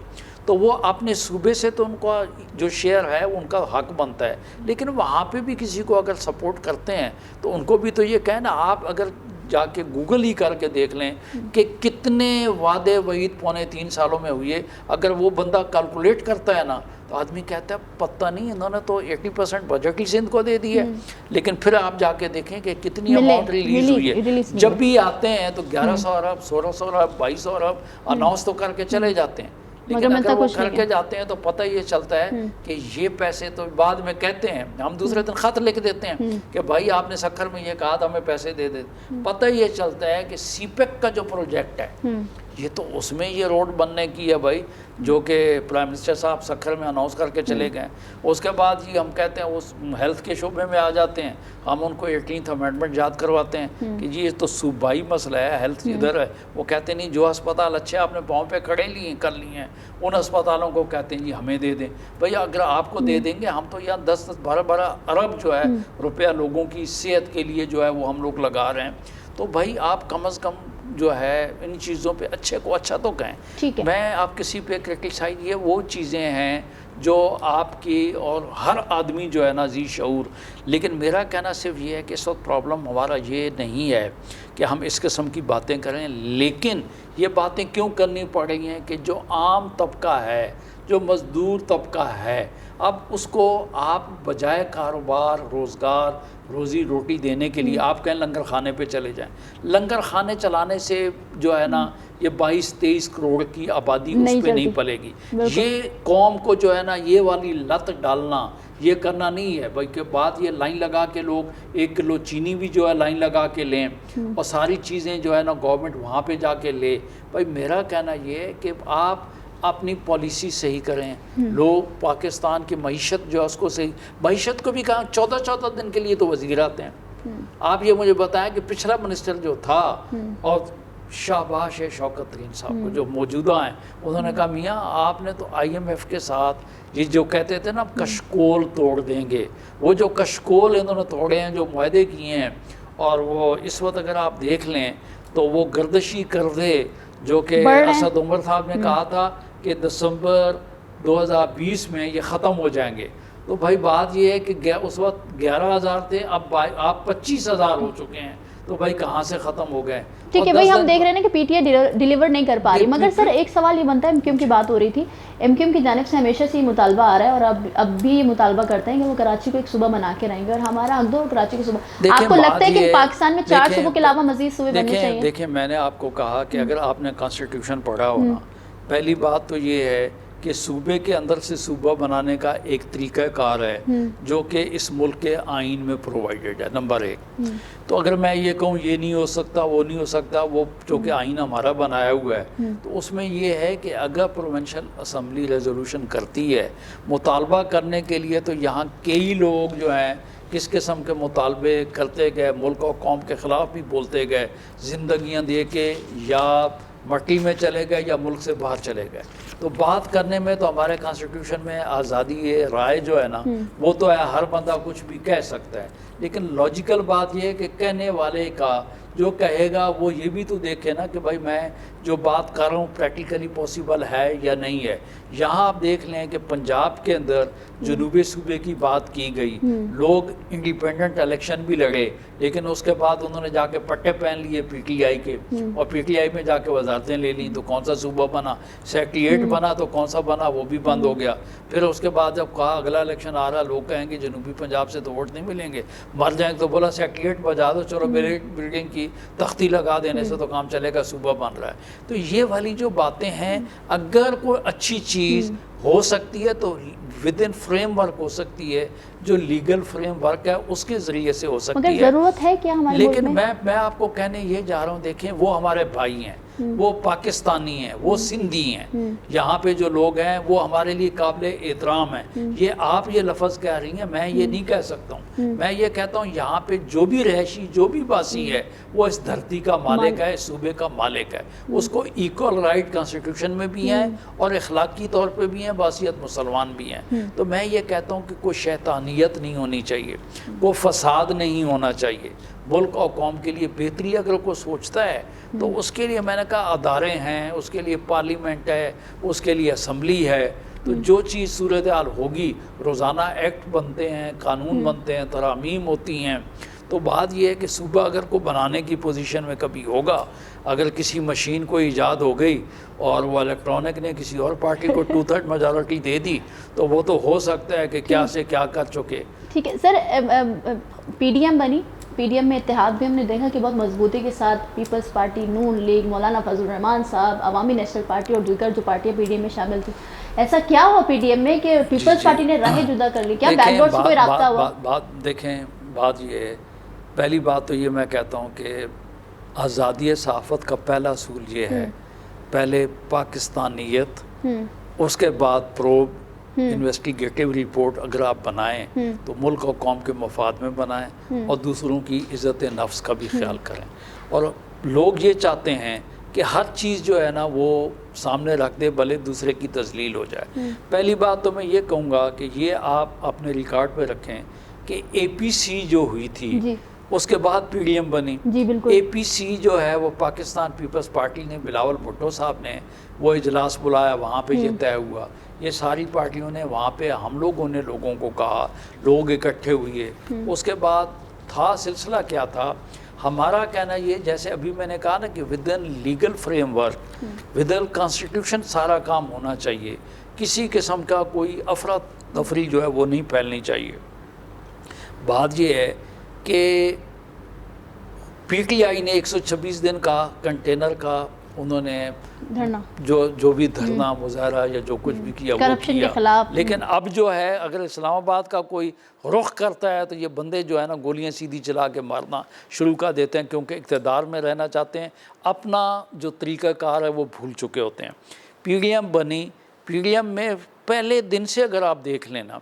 Speaker 2: तो वो अपने सूबे से तो उनका जो शेयर है उनका हक बनता है, लेकिन वहाँ पे भी किसी को अगर सपोर्ट करते हैं तो उनको भी तो ये कहना। आप अगर जाके गूगल ही करके देख लें कि कितने वादे वईद पौने 3 सालों में हुए, अगर वो बंदा कैलकुलेट करता है ना तो आदमी कहता है पता नहीं इन्होंने तो 80% बजट ही सिंध को दे दिया है। लेकिन फिर आप जाके देखें कि कितनी अमाउंट रिलीज हुई है। जब भी आते हैं तो 1100 अरब 1600 अरब 2200 अरब अनाउंस तो करके चले जाते हैं, लेकिन अगर वो करके जाते हैं तो पता ये चलता है कि ये पैसे तो बाद में कहते हैं, हम दूसरे दिन खत लिख देते हैं कि भाई आपने सक्खर में ये कहा था हमें पैसे दे दे। पता ये चलता है कि सीपेक का जो प्रोजेक्ट है ये तो उसमें ये रोड बनने की है भाई, जो कि प्राइम मिनिस्टर साहब सक्खर में अनाउंस करके चले गए। उसके बाद जी हम कहते हैं उस हेल्थ के शोबे में आ जाते हैं, हम उनको 18th अमेंडमेंट याद करवाते हैं कि जी ये तो सूबाई मसला है, हेल्थ इधर है। वो कहते नहीं जो अस्पताल अच्छे आपने पाँव पे खड़े लिए कर लिए हैं उन अस्पतालों को कहते हैं जी हमें दे दें। भाई अगर आपको दे देंगे हम तो यहाँ 10-12 अरब जो है रुपया लोगों की सेहत के लिए जो है वो हम लोग लगा रहे हैं। तो भाई आप कम अज़ कम जो है इन चीज़ों पे अच्छे को अच्छा तो कहें। मैं आप किसी पे क्रिटिसाइज, ये वो चीज़ें हैं जो आपकी और हर आदमी जो है ना जी शऊर। लेकिन मेरा कहना सिर्फ ये है कि इस वक्त प्रॉब्लम हमारा ये नहीं है कि हम इस किस्म की बातें करें, लेकिन ये बातें क्यों करनी पड़ रही हैं कि जो आम तबका है, जो मज़दूर तबका है, अब उसको आप बजाय कारोबार रोज़गार रोज़ी रोटी देने के लिए आप कहें लंगर खाने पे चले जाएं। लंगर खाने चलाने से जो है ना ये 22-23 करोड़ की आबादी उस पर नहीं पलेगी। ये कौम को जो है ना ये वाली लत डालना ये करना नहीं है भाई। के बाद ये लाइन लगा के लोग 1 किलो चीनी भी जो है लाइन लगा के लें और सारी चीज़ें जो है ना गवर्नमेंट वहाँ पे जाके ले। भाई मेरा कहना ये है कि आप अपनी पॉलिसी सही करें। लोग पाकिस्तान की मईशत जो है उसको सही, मईशत को भी कहा 14-14 दिन के लिए तो वज़ीर आते हैं। आप ये मुझे बताएं कि पिछला मिनिस्टर जो था और शाबाश है शौकत तरीन साहब को जो मौजूदा हैं, उन्होंने कहा मियाँ आपने तो IMF के साथ ये जो कहते थे ना कशकोल तोड़ देंगे, वो जो कशकोल इन्होंने तोड़े हैं, जो मुआहदे किए हैं, और वो इस वक्त अगर आप देख लें तो वो गर्दशी कर दे जो कि असद उमर साहब ने कहा था कि दिसंबर 2020 में ये ख़त्म हो जाएंगे। तो भाई बात ये है कि उस वक्त 11,000 थे, अब आप 25,000 हो चुके हैं, तो भाई कहाँ से ख़त्म हो गए।
Speaker 1: ठीक है भाई, हम देख रहे हैं कि PTI डिलीवर नहीं कर पा रही। मगर सर एक सवाल ये बनता है, MQM की बात हो रही थी, MQM की जानिब से हमेशा से ये मुतालबा आ रहा है और अब भी ये मुतालबा करते हैं कि वो कराची को एक सूबा बना के रहेंगे और हमारा अगदोर कराची को सूबा। आपको लगता है कि पाकिस्तान में 4 सूबों के अलावा मजीद सूबे बनने चाहिए?
Speaker 2: देखिए मैंने आपको कहा कि अगर आपने कॉन्स्टिट्यूशन पढ़ा हो ना, पहली बात तो ये है कि सूबे के अंदर से सूबा बनाने का एक तरीक़ाकार है जो कि इस मुल्क के आइन में प्रोवाइडेड है, नंबर 1। तो अगर मैं ये कहूँ ये नहीं हो सकता वो नहीं हो सकता, वो जो कि आइन हमारा बनाया हुआ है, तो उसमें ये है कि अगर प्रोविंशियल असम्बली रेजोल्यूशन करती है मुतालबा करने के लिए, तो यहाँ कई लोग जो हैं किस किस्म के मुतालबे करते गए, मुल्क और कौम के ख़िलाफ़ भी बोलते गए, ज़िंदगियाँ दे के या मट्टी में चले गए या मुल्क से बाहर चले गए। तो बात करने में तो हमारे कॉन्स्टिट्यूशन में आज़ादी राय जो है ना वो तो है, हर बंदा कुछ भी कह सकता है, लेकिन लॉजिकल बात यह है कि कहने वाले का जो कहेगा वो ये भी तो देखे ना कि भाई मैं जो बात कर रहा हूँ प्रैक्टिकली पॉसिबल है या नहीं है। यहाँ आप देख लें कि पंजाब के अंदर जनूबी सूबे की बात की गई, लोग इंडिपेंडेंट इलेक्शन भी लड़े, लेकिन उसके बाद उन्होंने जाके पट्टे पहन लिए पीटीआई के, और पीटीआई में जाके वजारतें ले ली, तो कौन सा सूबा बना? सेक्रेटेरिएट बना तो कौन सा बना? वो भी बंद हो गया। फिर उसके बाद जब कहा अगला इलेक्शन आ रहा, लोग कहेंगे जनूबी पंजाब से तो वोट नहीं मिलेंगे, मर जाएंगे, तो बोला सेक्रेटेरिएट बजा दो, चलो बिल्डिंग की तख्ती लगा देने से तो काम चलेगा, सूबा बन रहा है। तो ये वाली जो बातें हैं, अगर कोई अच्छी चीज़ हो सकती है तो विद इन फ्रेमवर्क हो सकती है, जो लीगल फ्रेमवर्क है उसके ज़रिए से हो सकती है।
Speaker 1: ज़रूरत है क्या हमारे
Speaker 2: लेकिन
Speaker 1: मुल्क में?
Speaker 2: मैं आपको कहने ये जा रहा हूँ, देखें वो हमारे भाई हैं, वो पाकिस्तानी हैं, वो सिंधी हैं, यहाँ पे जो लोग हैं वो हमारे लिए काबिल एहतराम हैं। ये आप ये लफ्ज़ कह रही हैं, मैं ये नहीं कह सकता हूँ। मैं ये कहता हूँ यहाँ पे जो भी रहशी, जो भी बासी है, वो इस धरती का मालिक है, इस सूबे का मालिक है। उसको इक्वल राइट कॉन्स्टिट्यूशन में भी हैं और अखलाकी तौर पर भी हैं, बासियत मुसलमान भी हैं। तो मैं ये कहता हूँ कि कोई शैतानियत नहीं होनी चाहिए, कोई फसाद नहीं होना चाहिए। मुल्क और कौम के लिए बेहतरी अगर कोई सोचता है तो उसके लिए मैंने कहा अदारे हैं, उसके लिए पार्लियामेंट है, उसके लिए असम्बली है। तो जो चीज़ सूरत हाल होगी, रोज़ाना एक्ट बनते हैं, कानून बनते हैं, तरामीम होती हैं। तो बात यह है कि सूबा अगर को बनाने की पोजीशन में कभी होगा, अगर किसी मशीन को ईजाद हो गई और वो इलेक्ट्रॉनिक ने किसी और पार्टी को 2/3 मेजॉरिटी दे दी, तो वो तो हो सकता है कि क्या से क्या कर चुके।
Speaker 1: ठीक है सर, पीडीएम बनी, पीडीएम में इत्तेहाद भी हमने देखा कि बहुत मजबूती के साथ पीपल्स पार्टी, नून लीग, मौलाना फजल रहमान साहब, अवामी नेशनल पार्टी और दीगर जो पार्टियां पीडीएम में शामिल थी। ऐसा क्या हुआ पीडीएम में कि पीपल्स पार्टी ने राहें जुदा कर ली? क्या बैकडोर से कोई राब्ता हुआ?
Speaker 2: देखें, बात ये है, पहली बात तो ये मैं कहता हूँ कि आज़ादी सहाफ़त का पहला असूल ये है, पहले पाकिस्तानियत, उसके बाद प्रोब इन्वेस्टिगेटिव रिपोर्ट अगर आप बनाएं तो मुल्क और कौम के मफाद में बनाएं और दूसरों की इज़्ज़त नफ्स का भी ख्याल करें। और लोग ये चाहते हैं कि हर चीज़ जो है ना वो सामने रख दे, भले दूसरे की तजलील हो जाए। पहली बात तो मैं ये कहूँगा कि ये आप अपने रिकॉर्ड पे रखें कि APC जो हुई थी उसके बाद पीडीएम बनी।
Speaker 1: जी बिल्कुल।
Speaker 2: APC जो है वो पाकिस्तान पीपल्स पार्टी ने, बिलावल भुट्टो साहब ने वो इजलास बुलाया, वहाँ पे ये तय हुआ। ये सारी पार्टियों ने वहाँ पे, हम लोगों ने लोगों को कहा, लोग इकट्ठे हुए। उसके बाद था सिलसिला क्या था, हमारा कहना ये, जैसे अभी मैंने कहा ना कि with in legal framework, with in constitution सारा काम होना चाहिए। किसी किस्म का कोई अफरा तफरी जो है वो नहीं फैलनी चाहिए। बात ये है कि पीटीआई ने 126 दिन का कंटेनर का उन्होंने
Speaker 1: धरना,
Speaker 2: जो भी धरना मुजाहरा या जो कुछ भी किया वो किया, लेकिन अब जो है अगर इस्लामाबाद का कोई रुख करता है तो ये बंदे जो है ना गोलियां सीधी चला के मारना शुरू कर देते हैं, क्योंकि इक़्तिदार में रहना चाहते हैं, अपना जो तरीक़ाकार है वो भूल चुके होते हैं। पीडीएम बनी, पीडीएम में पहले दिन से अगर आप देख लेना,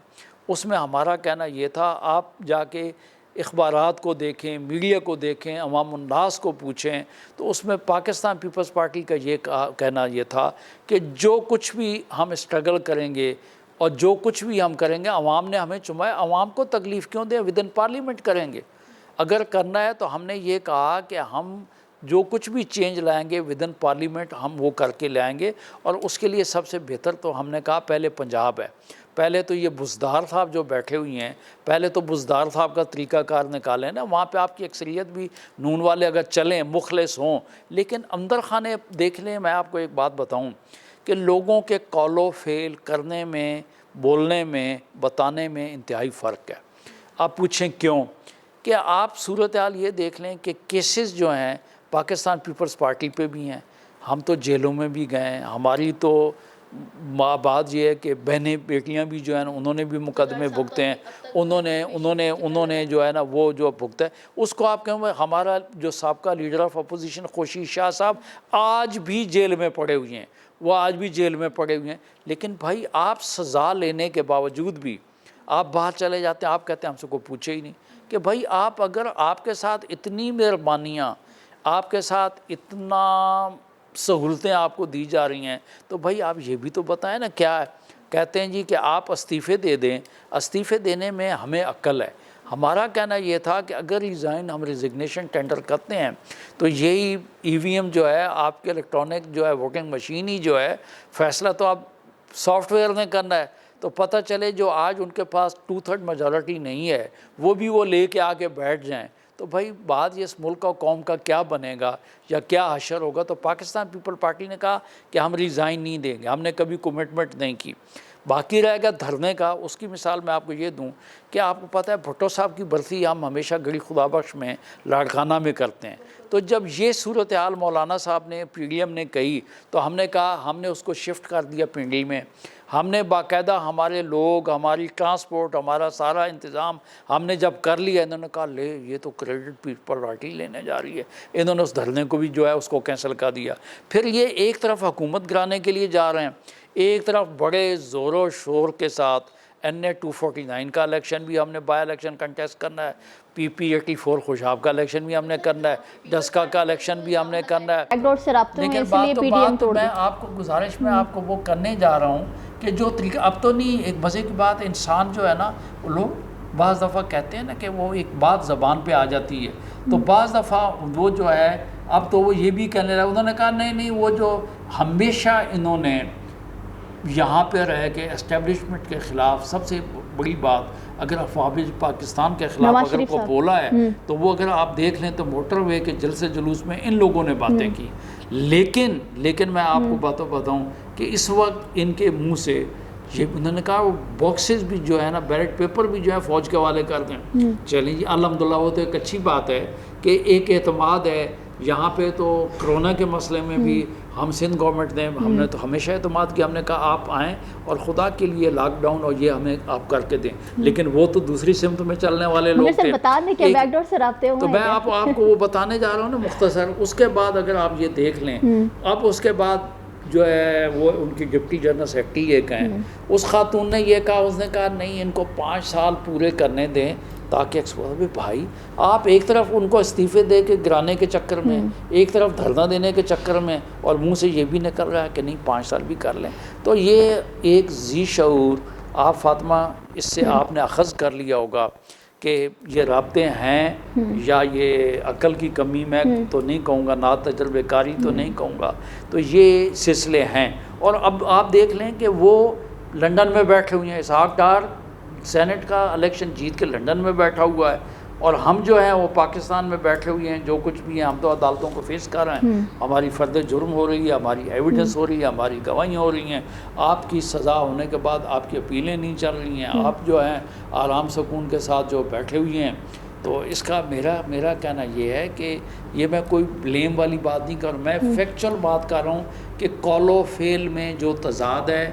Speaker 2: उसमें हमारा कहना ये था, आप जाके इख़बारात को देखें, मीडिया को देखें, अवामुन्नास को पूछें, तो उसमें पाकिस्तान पीपल्स पार्टी का ये कहना ये था कि जो कुछ भी हम स्ट्रगल करेंगे और जो कुछ भी हम करेंगे, अवाम ने हमें चुना है, अवाम को तकलीफ़ क्यों दें, विद इन पार्लियामेंट करेंगे। अगर करना है तो हमने ये कहा कि हम जो कुछ भी चेंज लाएंगे विद इन पार्लियामेंट हम वो करके लाएंगे। और उसके लिए सबसे बेहतर तो हमने कहा पहले पंजाब है। पहले तो ये बुज़दार साहब जो बैठे हुए हैं, पहले तो बुज़दार साहब का तरीक़ाकार निकालें ना, वहाँ पे आपकी अक्सरियत भी नून वाले अगर चलें, मुखलिस हों, लेकिन अंदर खाने देख लें। मैं आपको एक बात बताऊँ कि लोगों के कौलो फेल करने में, बोलने में, बताने में इंतहाई फ़र्क है। आप पूछें क्यों, कि आप सूरत हाल ये देख लें कि केसेस जो हैं पाकिस्तान पीपल्स पार्टी पे भी हैं, हम तो जेलों में भी गए हैं, हमारी तो बात ये है कि बहनें बेटियां भी जो है ना उन्होंने भी मुकदमे भुगते हैं, उन्होंने जो है ना वो जो भुगता है उसको आप कहें। हमारा जो साबका leader of opposition Khurshid Shah साहब आज भी जेल में पड़े हुए हैं, वो आज भी जेल में पड़े हुए हैं। लेकिन भाई आप सज़ा लेने के बावजूद भी आप बाहर चले जाते हैं, आप कहते हैं हमसे कोई पूछे ही नहीं कि भाई आप, अगर आपके साथ इतनी मेहरबानियाँ, आपके साथ इतना सहूलतें आपको दी जा रही हैं, तो भाई आप ये भी तो बताएं ना। क्या है, कहते हैं जी कि आप इस्तीफ़े दे दें, इस्तीफ़े देने में हमें अक्ल है, हमारा कहना ये था कि अगर रिज़ाइन हम रिजिग्नेशन टेंडर करते हैं तो यही ईवीएम जो है आपके इलेक्ट्रॉनिक जो है वोटिंग मशीन ही जो है, फैसला तो आप सॉफ्टवेयर ने करना है। तो पता चले जो आज उनके पास 2/3 मेजॉरिटी नहीं है वो भी वो लेके आके बैठ जाएं, तो भाई बाद ये इस मुल्क का कौम का क्या बनेगा या क्या हशर होगा। तो पाकिस्तान पीपल पार्टी ने कहा कि हम रिज़ाइन नहीं देंगे, हमने कभी कमिटमेंट नहीं की। बाकी रहेगा धरने का, उसकी मिसाल मैं आपको ये दूं कि आपको पता है भुट्टो साहब की बरसी हम हमेशा गड़ी खुदाबख्श में लाड़काना में करते हैं। तो जब ये सूरत हाल मौलाना साहब ने PDM ने कही तो हमने कहा, हमने उसको शिफ्ट कर दिया पिंडी में। हमने बाकायदा हमारे लोग, हमारी ट्रांसपोर्ट, हमारा सारा इंतज़ाम हमने जब कर लिया, इन्होंने कहा ले ये तो क्रेडिट पीपल पार्टी लेने जा रही है, इन्होंने उस धरने को भी जो है उसको कैंसिल कर दिया। फिर ये एक तरफ हुकूमत गिराने के लिए जा रहे हैं, एक तरफ बड़े ज़ोरों शोर के साथ NA 249 का इलेक्शन भी हमने बाय इलेक्शन कंटेस्ट करना है, PP 84 खुशाब का इलेक्शन भी हमने करना है, डस्का का इलेक्शन भी हमने करना है।
Speaker 1: बैकडोर से राब्ते हैं, इसलिए PDM तोड़
Speaker 2: मैं आपको गुजारिश में आपको वो करने जा रहा हूँ कि जो तरीका अब तो नहीं, एक मज़े की बात, इंसान जो है ना, वो लोग बाज़ दफ़ा कहते हैं ना कि वो एक बात ज़बान पे आ जाती है, तो बाज़ दफ़ा वो जो है अब तो वो ये भी कहने लगा, उन्होंने कहा नहीं वो जो हमेशा इन्होंने यहाँ पे रह के एस्टेब्लिशमेंट के ख़िलाफ़, सबसे बड़ी बात अगर अफवाज पाकिस्तान के ख़िलाफ़ अगर को बोला है तो वो अगर आप देख लें तो मोटरवे के जलसे जुलूस में इन लोगों ने बातें की। लेकिन मैं आपको बातों बताऊँ कि इस वक्त इनके मुंह से ये उन्होंने कहा वो बॉक्सेस भी जो है ना, बैलेट पेपर भी जो है फ़ौज के हवाले कर दें। चलें जी, अल्हम्दुलिल्लाह वो तो एक अच्छी बात है कि एक एतमाद है यहाँ पे। तो कोरोना के मसले में भी हम सिंध गवर्नमेंट ने, हमने तो हमेशा एतमाद किया, हमने कहा आप आएँ और खुदा के लिए लॉकडाउन और ये हमें आप करके दें, लेकिन वो तो दूसरी सिमत में चलने वाले लोग थे।
Speaker 1: बैकडोर से राब्ते हुए
Speaker 2: तो मैं आपको वो बताने जा रहा हूँ ना मुख्तसर। उसके बाद अगर आप ये देख लें, अब उसके बाद जो है वो उनकी डिप्टी जनरल सेक्रेटरी एक हैं, उस खातून ने ये कहा, उसने कहा नहीं इनको 5 साल पूरे करने दें ताकि एक्सपोज। भाई आप एक तरफ उनको इस्तीफ़े दे के गिराने के चक्कर में, एक तरफ धरना देने के चक्कर में, और मुंह से ये भी निकल रहा है कि नहीं 5 साल भी कर लें। तो ये एक जी शऊर आप फातिमा, इससे आपने अखज़ कर लिया होगा कि ये राब्ते हैं या ये अकल की कमी, मैं तो नहीं कहूँगा, ना तजर्बेकारी तो नहीं कहूँगा, तो ये सिलसिले हैं। और अब आप देख लें कि वो लंदन में बैठे हुए हैं, इसहाक डार सेनेट का इलेक्शन जीत के लंदन में बैठा हुआ है, और हम जो हैं वो पाकिस्तान में बैठे हुए हैं। जो कुछ भी हैं हम तो अदालतों को फेस कर रहे हैं, हमारी फ़र्द जुर्म हो रही है, हमारी एविडेंस हो रही है, हमारी गवाहियाँ हो रही हैं, आपकी सज़ा होने के बाद आपकी अपीलें नहीं चल रही हैं, आप जो हैं आराम सुकून के साथ जो बैठे हुए हैं। तो इसका मेरा कहना ये है कि ये मैं कोई ब्लेम वाली बात नहीं कर रहा, मैं फैक्चुअल बात कर रहा हूँ कि कॉलो फेल में जो तजाद है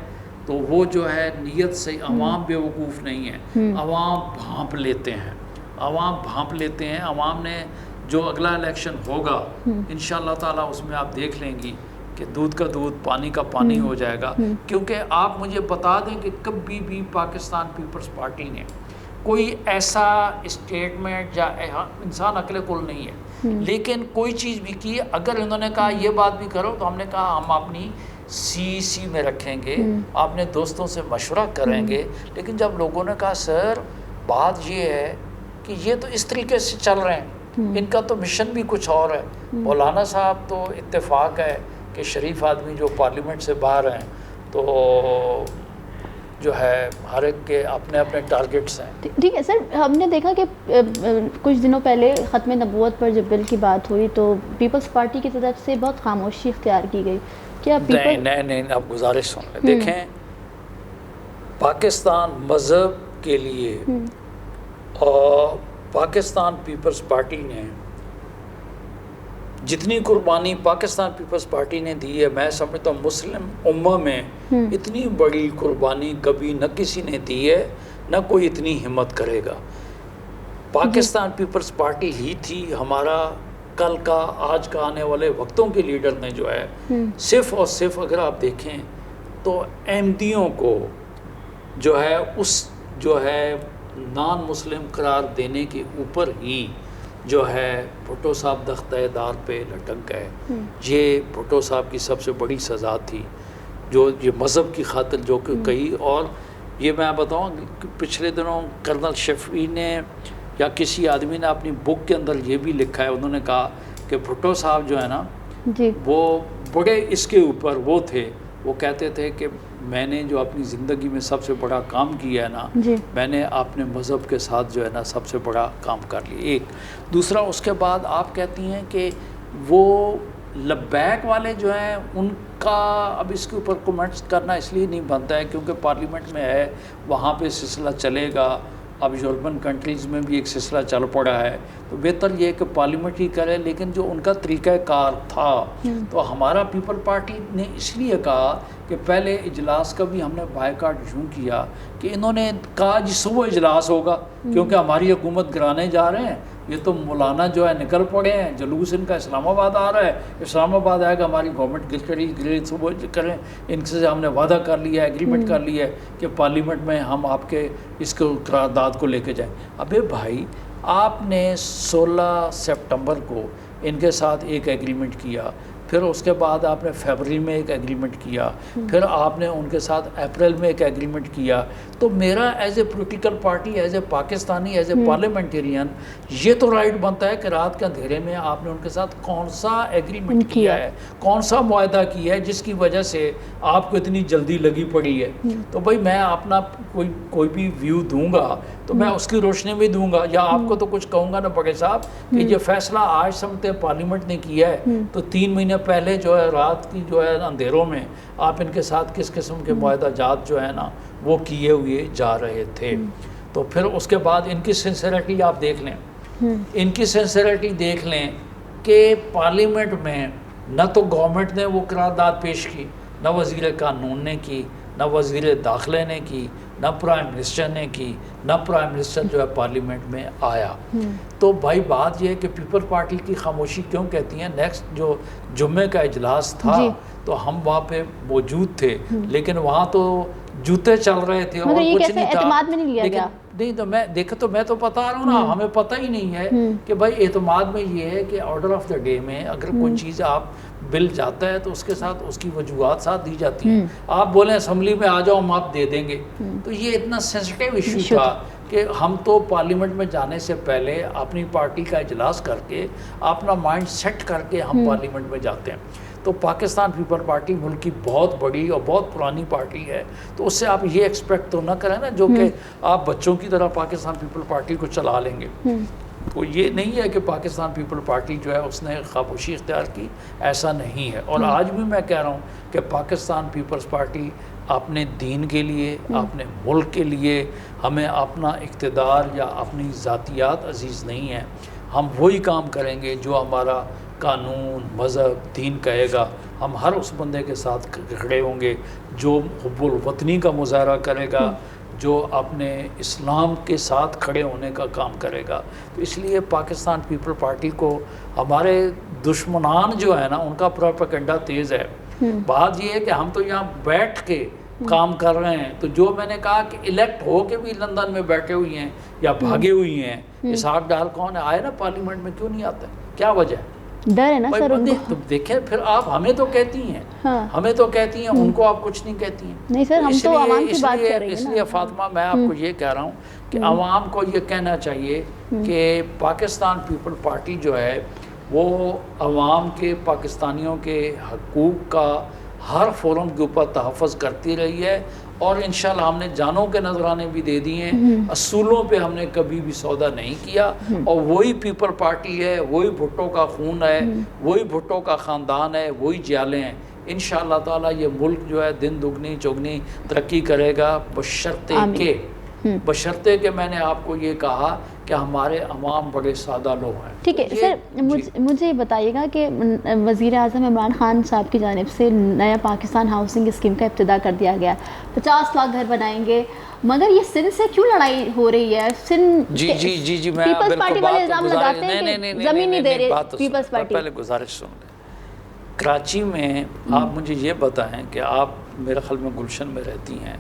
Speaker 2: तो वो जो है नीयत से, अवाम बेवकूफ़ नहीं है, अवाम भांप लेते हैं, अवाम ने जो अगला इलेक्शन होगा इंशाअल्लाह ताला उसमें आप देख लेंगी कि दूध का दूध पानी का पानी हो जाएगा। क्योंकि आप मुझे बता दें कि कभी भी पाकिस्तान पीपल्स पार्टी ने कोई ऐसा स्टेटमेंट या इंसान अकले कुल नहीं है, लेकिन कोई चीज़ भी की, अगर इन्होंने कहा ये बात भी करो तो हमने कहा हम अपनी CEC में रखेंगे, अपने दोस्तों से मशवरा करेंगे। लेकिन जब लोगों ने कहा सर बात ये है कि ये तो इस तरीके से चल रहे हैं, इनका तो मिशन भी कुछ और है। मौलाना साहब तो इत्तेफाक है कि शरीफ आदमी जो पार्लियामेंट से बाहर हैं, तो जो है हर एक के अपने अपने टारगेट्स हैं।
Speaker 1: ठीक है सर, हमने देखा कि कुछ दिनों पहले ख़त्म नबूवत पर जब बिल की बात हुई तो पीपल्स पार्टी की तरफ से बहुत खामोशी इख्तियार की गई। क्या
Speaker 2: नहीं अब गुजारिश सुन देखें, पाकिस्तान मज़हब के लिए और पाकिस्तान पीपल्स पार्टी ने जितनी कुर्बानी पाकिस्तान पीपल्स पार्टी ने दी है, मैं समझता हूँ मुस्लिम उम्मा में इतनी बड़ी कुर्बानी कभी न किसी ने दी है, न कोई इतनी हिम्मत करेगा। पाकिस्तान पीपल्स पार्टी ही थी हमारा कल का, आज का, आने वाले वक्तों के लीडर ने जो है सिर्फ़ और सिर्फ अगर आप देखें तो अहमदियों को जो है उस जो है नॉन मुस्लिम करार देने के ऊपर ही जो है भुट्टो साहब दख्तादार पे लटक गए। ये भुट्टो साहब की सबसे बड़ी सज़ा थी जो ये मज़हब की खातिर जो कि कही। और ये मैं बताऊँ कि पिछले दिनों कर्नल शफी ने या किसी आदमी ने अपनी बुक के अंदर ये भी लिखा है, उन्होंने कहा कि भुट्टो साहब जो है ना
Speaker 1: जी,
Speaker 2: वो बड़े इसके ऊपर वो थे, वो कहते थे कि मैंने जो अपनी ज़िंदगी में सबसे बड़ा काम किया है ना,
Speaker 1: जी,
Speaker 2: मैंने अपने मज़हब के साथ जो है ना सबसे बड़ा काम कर लिया। एक दूसरा, उसके बाद आप कहती हैं कि वो लब्बैक वाले जो हैं उनका अब इसके ऊपर कमेंट्स करना इसलिए नहीं बनता है क्योंकि पार्लियामेंट में है, वहाँ पे सिलसिला चलेगा। अब यूरोपियन कंट्रीज़ में भी एक सिलसिला चल पड़ा है, तो बेहतर ये है कि पार्लियामेंट ही करे। लेकिन जो उनका तरीक़ाकार था, तो हमारा पीपल पार्टी ने इसलिए कहा कि पहले इजलास का भी हमने बायकॉट यूँ किया कि इन्होंने कहा जी सुबह इजलास होगा, क्योंकि हमारी हुकूमत गिराने जा रहे हैं, ये तो मौलाना जो है निकल पड़े हैं, जुलूस इनका इस्लामाबाद आ रहा है, इस्लामाबाद आएगा, हमारी गवर्नमेंट गिर सुबह करें, इनसे हमने वादा कर लिया है, एग्रीमेंट कर लिया है कि पार्लियामेंट में हम आपके इसको करारदाद को लेके जाएं। अबे भाई, आपने 16 सितंबर को इनके साथ एक एग्रीमेंट किया, फिर उसके बाद आपने फरवरी में एक एग्रीमेंट किया, फिर आपने उनके साथ अप्रैल में एक एग्रीमेंट किया। तो मेरा as a political party, as a Pakistani, as a parliamentarian, ये तो राइट बनता है कि रात के अंधेरे में आपने उनके साथ कौन सा एग्रीमेंट किया है, कौन सा मुआहदा किया है जिसकी वजह से आपको इतनी जल्दी लगी पड़ी है। तो भाई मैं अपना कोई भी व्यू दूंगा तो मैं उसकी रोशनी में दूंगा, या आपको तो कुछ कहूँगा ना बड़े साहब कि ये फैसला आज समझते पार्लियामेंट ने किया है, तो 3 महीने पहले जो है रात की जो है अंधेरों में आप इनके साथ किस किस्म के मुआहदात जो है ना वो किए हुए जा रहे थे। तो फिर उसके बाद इनकी सिंसियरिटी आप देख लें, इनकी सिंसियरिटी देख लें कि पार्लियामेंट में न तो गवर्नमेंट ने वो करारदाद पेश की, न वज़ीर कानून ने की, न वज़ीर दाखिले ने की, न प्राइम मिनिस्टर ने की, न प्राइम मिनिस्टर जो है पार्लियामेंट में आया। तो भाई बात यह है कि पीपल पार्टी की खामोशी क्यों कहती हैं। नेक्स्ट जो जुम्मे का इजलास था तो हम वहाँ पे मौजूद थे, लेकिन वहाँ तो जूते चल रहे थे और कुछ नहीं था।
Speaker 1: एतमाद में नहीं लिया गया।
Speaker 2: नहीं तो मैं तो बता रहा हूँ ना, हमें पता ही नहीं है कि भाई एतमाद में ये है कि ऑर्डर ऑफ द डे में अगर कोई चीज़ आप बिल जाता है तो उसके साथ उसकी वजूहत साथ दी जाती हैं। आप बोलें असम्बली में आ जाओ हम आप दे देंगे, तो ये इतना सेंसिटिव इशू था कि हम तो पार्लियामेंट में जाने से पहले अपनी पार्टी का इजलास करके अपना माइंड सेट करके हम पार्लियामेंट में जाते हैं। तो पाकिस्तान पीपल पार्टी मुल्क की बहुत बड़ी और बहुत पुरानी पार्टी है, तो उससे आप ये एक्सपेक्ट तो ना करें ना जो कि आप बच्चों की तरह पाकिस्तान पीपल पार्टी को चला लेंगे। तो ये नहीं है कि पाकिस्तान पीपल पार्टी जो है उसने खामोशी इख्तियार की, ऐसा नहीं है। और आज भी मैं कह रहा हूँ कि पाकिस्तान पीपल्स पार्टी अपने दीन के लिए, अपने मुल्क के लिए, हमें अपना इक़्तिदार या अपनी ज़ातियात अजीज़ नहीं है। हम वही काम करेंगे जो हमारा कानून, मज़हब, दीन कहेगा। हम हर उस बंदे के साथ खड़े होंगे जो हुब्बुल वतनी का मुज़ाहरा करेगा, जो अपने इस्लाम के साथ खड़े होने का काम करेगा। तो इसलिए पाकिस्तान पीपल पार्टी को हमारे दुश्मनान जो है ना उनका प्रोपेगेंडा तेज़ है। बात ये है कि हम तो यहाँ बैठ के काम कर रहे हैं। तो जो मैंने कहा कि इलेक्ट हो के भी लंदन में बैठे हुए हैं या भागे हुई हैं, इसहाक डार कौन है, आए ना पार्लियामेंट में, क्यों नहीं आते, क्या वजह है?
Speaker 1: डर है ना सर उनको।
Speaker 2: तो देखें फिर आप हमें तो कहती हैं, हमें तो कहती हैं, उनको आप कुछ नहीं कहती हैं।
Speaker 1: नहीं सर, हम तो आवाम की बात कर रहे हैं।
Speaker 2: इसलिए फातिमा मैं आपको ये कह रहा हूँ कि आवाम को ये कहना चाहिए कि पाकिस्तान पीपल पार्टी जो है वो आवाम के, पाकिस्तानियों के हकूक़ का हर फोरम के ऊपर तहफ़्फ़ुज़ करती रही है, और इंशाल्लाह हमने जानों के नजराने भी दे दिए हैं। असूलों पे हमने कभी भी सौदा नहीं किया, और वही पीपल पार्टी है, वही भुट्टो का खून है, वही भुट्टो का ख़ानदान है, वही जाले हैं। इंशाल्लाह ताला ये मुल्क जो है दिन दुगनी चौगनी तरक्की करेगा, बशर्ते के मैंने आपको ये कहा कि हमारे अवाम बड़े सादा लोग हैं।
Speaker 1: ठीक है सर, मुझे बताइएगा कि वज़ीर आज़म इमरान खान साहब की जानिब से नया पाकिस्तान हाउसिंग स्कीम का इब्तिदा कर दिया गया, 50 लाख घर बनाएंगे, मगर ये सिंध से क्यों लड़ाई हो रही है? सिंध
Speaker 2: जी मैं
Speaker 1: पीपल्स पार्टी वाले इल्ज़ाम लगाते हैं कि ज़मीन नहीं दे रहे पीपल्स पार्टी।
Speaker 2: पहले गुजारिश सुन लें। कराची में आप मुझे ये बताएं कि आप मेरे ख्याल में गुलशन में रहती हैं,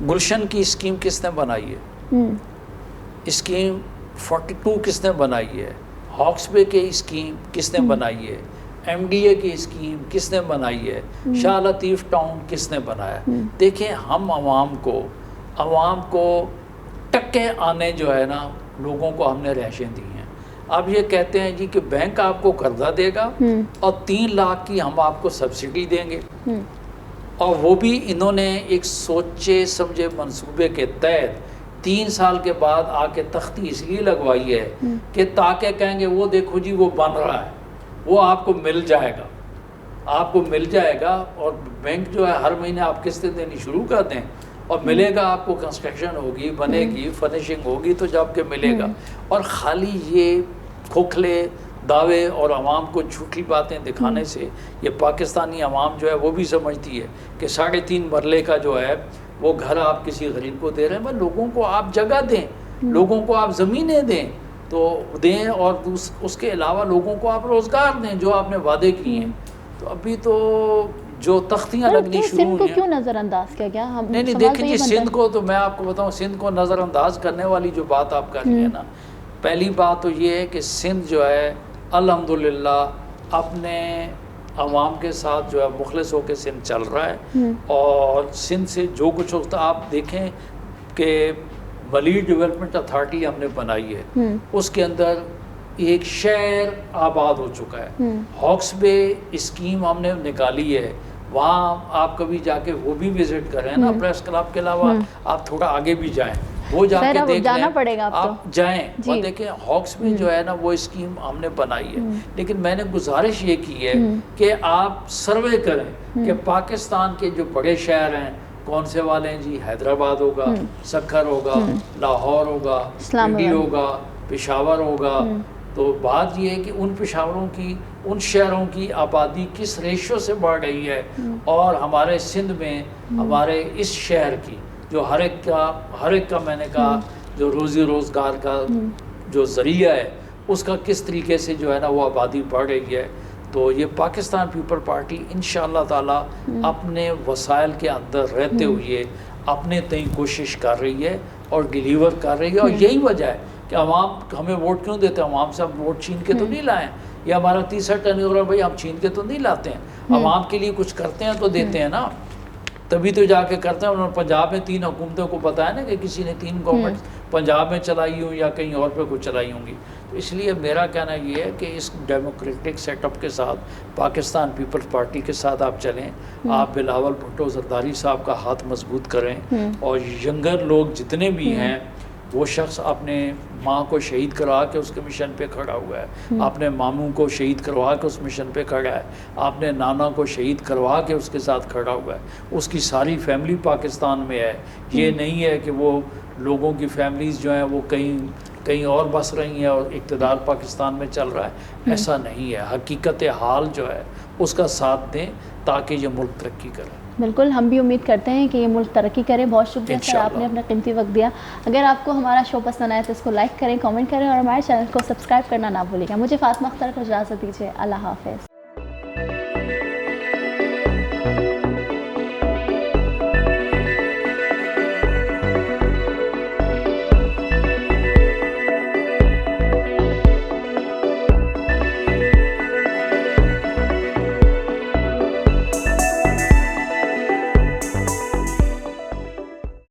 Speaker 2: गुलशन की स्कीम किसने बनाई है? स्कीम 42 किसने बनाई है? हॉक्सबे की स्कीम किसने बनाई है? MDA की स्कीम किसने बनाई है? शाह लतीफ़ टाउन किसने बनाया? देखिए हम आवाम को टक्के आने जो है ना लोगों को हमने रैशें दी हैं। अब ये कहते हैं जी कि बैंक आपको कर्जा देगा और 3 लाख की हम आपको सब्सिडी देंगे, और वो भी इन्होंने एक सोचे समझे मंसूबे के तहत 3 साल के बाद आके तख्ती इसलिए लगवाई है कि ताकि कहेंगे वो देखो जी वो बन रहा है, वो आपको मिल जाएगा, आपको मिल जाएगा। और बैंक जो है हर महीने आप किस्तें देनी शुरू कर दें और मिलेगा आपको, कंस्ट्रक्शन होगी, बनेगी, फर्निशिंग होगी तो जब के मिलेगा। और ख़ाली ये खोखले दावे और आवाम को झूठी बातें दिखाने से ये पाकिस्तानी आवाम जो है वो भी समझती है कि 3.5 मरले का जो है वो घर आप किसी गरीब को दे रहे हैं। भाई लोगों को आप जगह दें, लोगों को आप ज़मीनें दें तो दें, और उसके अलावा लोगों को आप रोज़गार दें जो आपने वादे किए हैं। तो अभी तो जो तख्तियाँ लगनी शुरू हुई हैं,
Speaker 1: क्यों नज़रअंदाज किया गया? हम
Speaker 2: नहीं देखिए जी, सिंध को तो मैं आपको बताऊँ, सिंध को नज़रअंदाज करने वाली जो बात आप कर रही है ना, पहली बात तो ये है कि सिंध जो है अल्हम्दुलिल्लाह अपने अवाम के साथ जो है मुखलिस होकर सिंध चल रहा है। और सिंध से जो कुछ होता आप देखें कि वलीड डेवलपमेंट अथॉरिटी हमने बनाई है, उसके अंदर एक शहर आबाद हो चुका है। हॉक्स बे स्कीम हमने निकाली है, वहाँ आप कभी जाके वो भी विजिट करें ना, प्रेस क्लब के अलावा आप थोड़ा आगे भी जाएं, वो जाके देख
Speaker 1: जाना
Speaker 2: लें,
Speaker 1: पड़ेगा
Speaker 2: आप जाएं और देखें। हॉक्स में जो है ना वो स्कीम हमने बनाई है, लेकिन मैंने गुजारिश ये की है कि आप सर्वे करें कि पाकिस्तान के जो बड़े शहर हैं कौन से वाले हैं जी। हैदराबाद होगा, सक्खर होगा, लाहौर होगा, पिंडी होगा, पेशावर होगा। तो बात ये है कि उन पेशावरों की, उन शहरों की आबादी किस रेशो से बढ़ रही है, और हमारे सिंध में हमारे इस शहर की जो हर एक का मैंने कहा जो रोज़ी रोज़गार का जो ज़रिया है उसका किस तरीके से जो है ना वो आबादी बढ़ रही है। तो ये पाकिस्तान पीपल पार्टी इंशाअल्लाह ताला अपने वसाइल के अंदर रहते हुए अपने तय कोशिश कर रही है और डिलीवर कर रही है। और यही वजह है कि अवाम हमें वोट क्यों देते हैं। अवाम से हम वोट छीन के तो नहीं लाए, या हमारा तीसरा टर्न ओवर भाई हम छीन के तो नहीं लाते हैं। अवाम के लिए कुछ करते हैं तो देते हैं ना, तभी तो जाके करते हैं। उन्होंने पंजाब में 3 हुकूमतों को बताया ना कि किसी ने 3 गवर्नमेंट पंजाब में चलाई हों या कहीं और पे कुछ चलाई होंगी। तो इसलिए मेरा कहना ये है कि इस डेमोक्रेटिक सेटअप के साथ पाकिस्तान पीपल्स पार्टी के साथ आप चलें, आप बिलावल भुट्टो जरदारी साहब का हाथ मजबूत करें, और यंगर लोग जितने भी हैं वो शख्स अपने माँ को शहीद करवा के उसके मिशन पे खड़ा हुआ है, आपने मामू को शहीद करवा के उस मिशन पे खड़ा है, आपने नाना को शहीद करवा के उसके साथ खड़ा हुआ है, उसकी सारी फैमिली पाकिस्तान में है। ये नहीं है कि वो लोगों की फैमिलीज़ जो हैं वो कहीं और बस रही हैं और इक़्तिदार पाकिस्तान में चल रहा है, ऐसा नहीं है। हकीकत हाल जो है उसका साथ दें ताकि ये मुल्क तरक्की करे।
Speaker 1: बिल्कुल, हम भी उम्मीद करते हैं कि ये मुल्क तरक्की करे। बहुत शुक्रिया सर, आपने अपना कीमती वक्त दिया। अगर आपको हमारा शो पसंद आए तो इसको लाइक करें, कमेंट करें और हमारे चैनल को सब्सक्राइब करना ना भूलिएगा। मुझे फातिमा अख्तर को इजाज़त दीजिए। अल्लाह हाफ़िज़।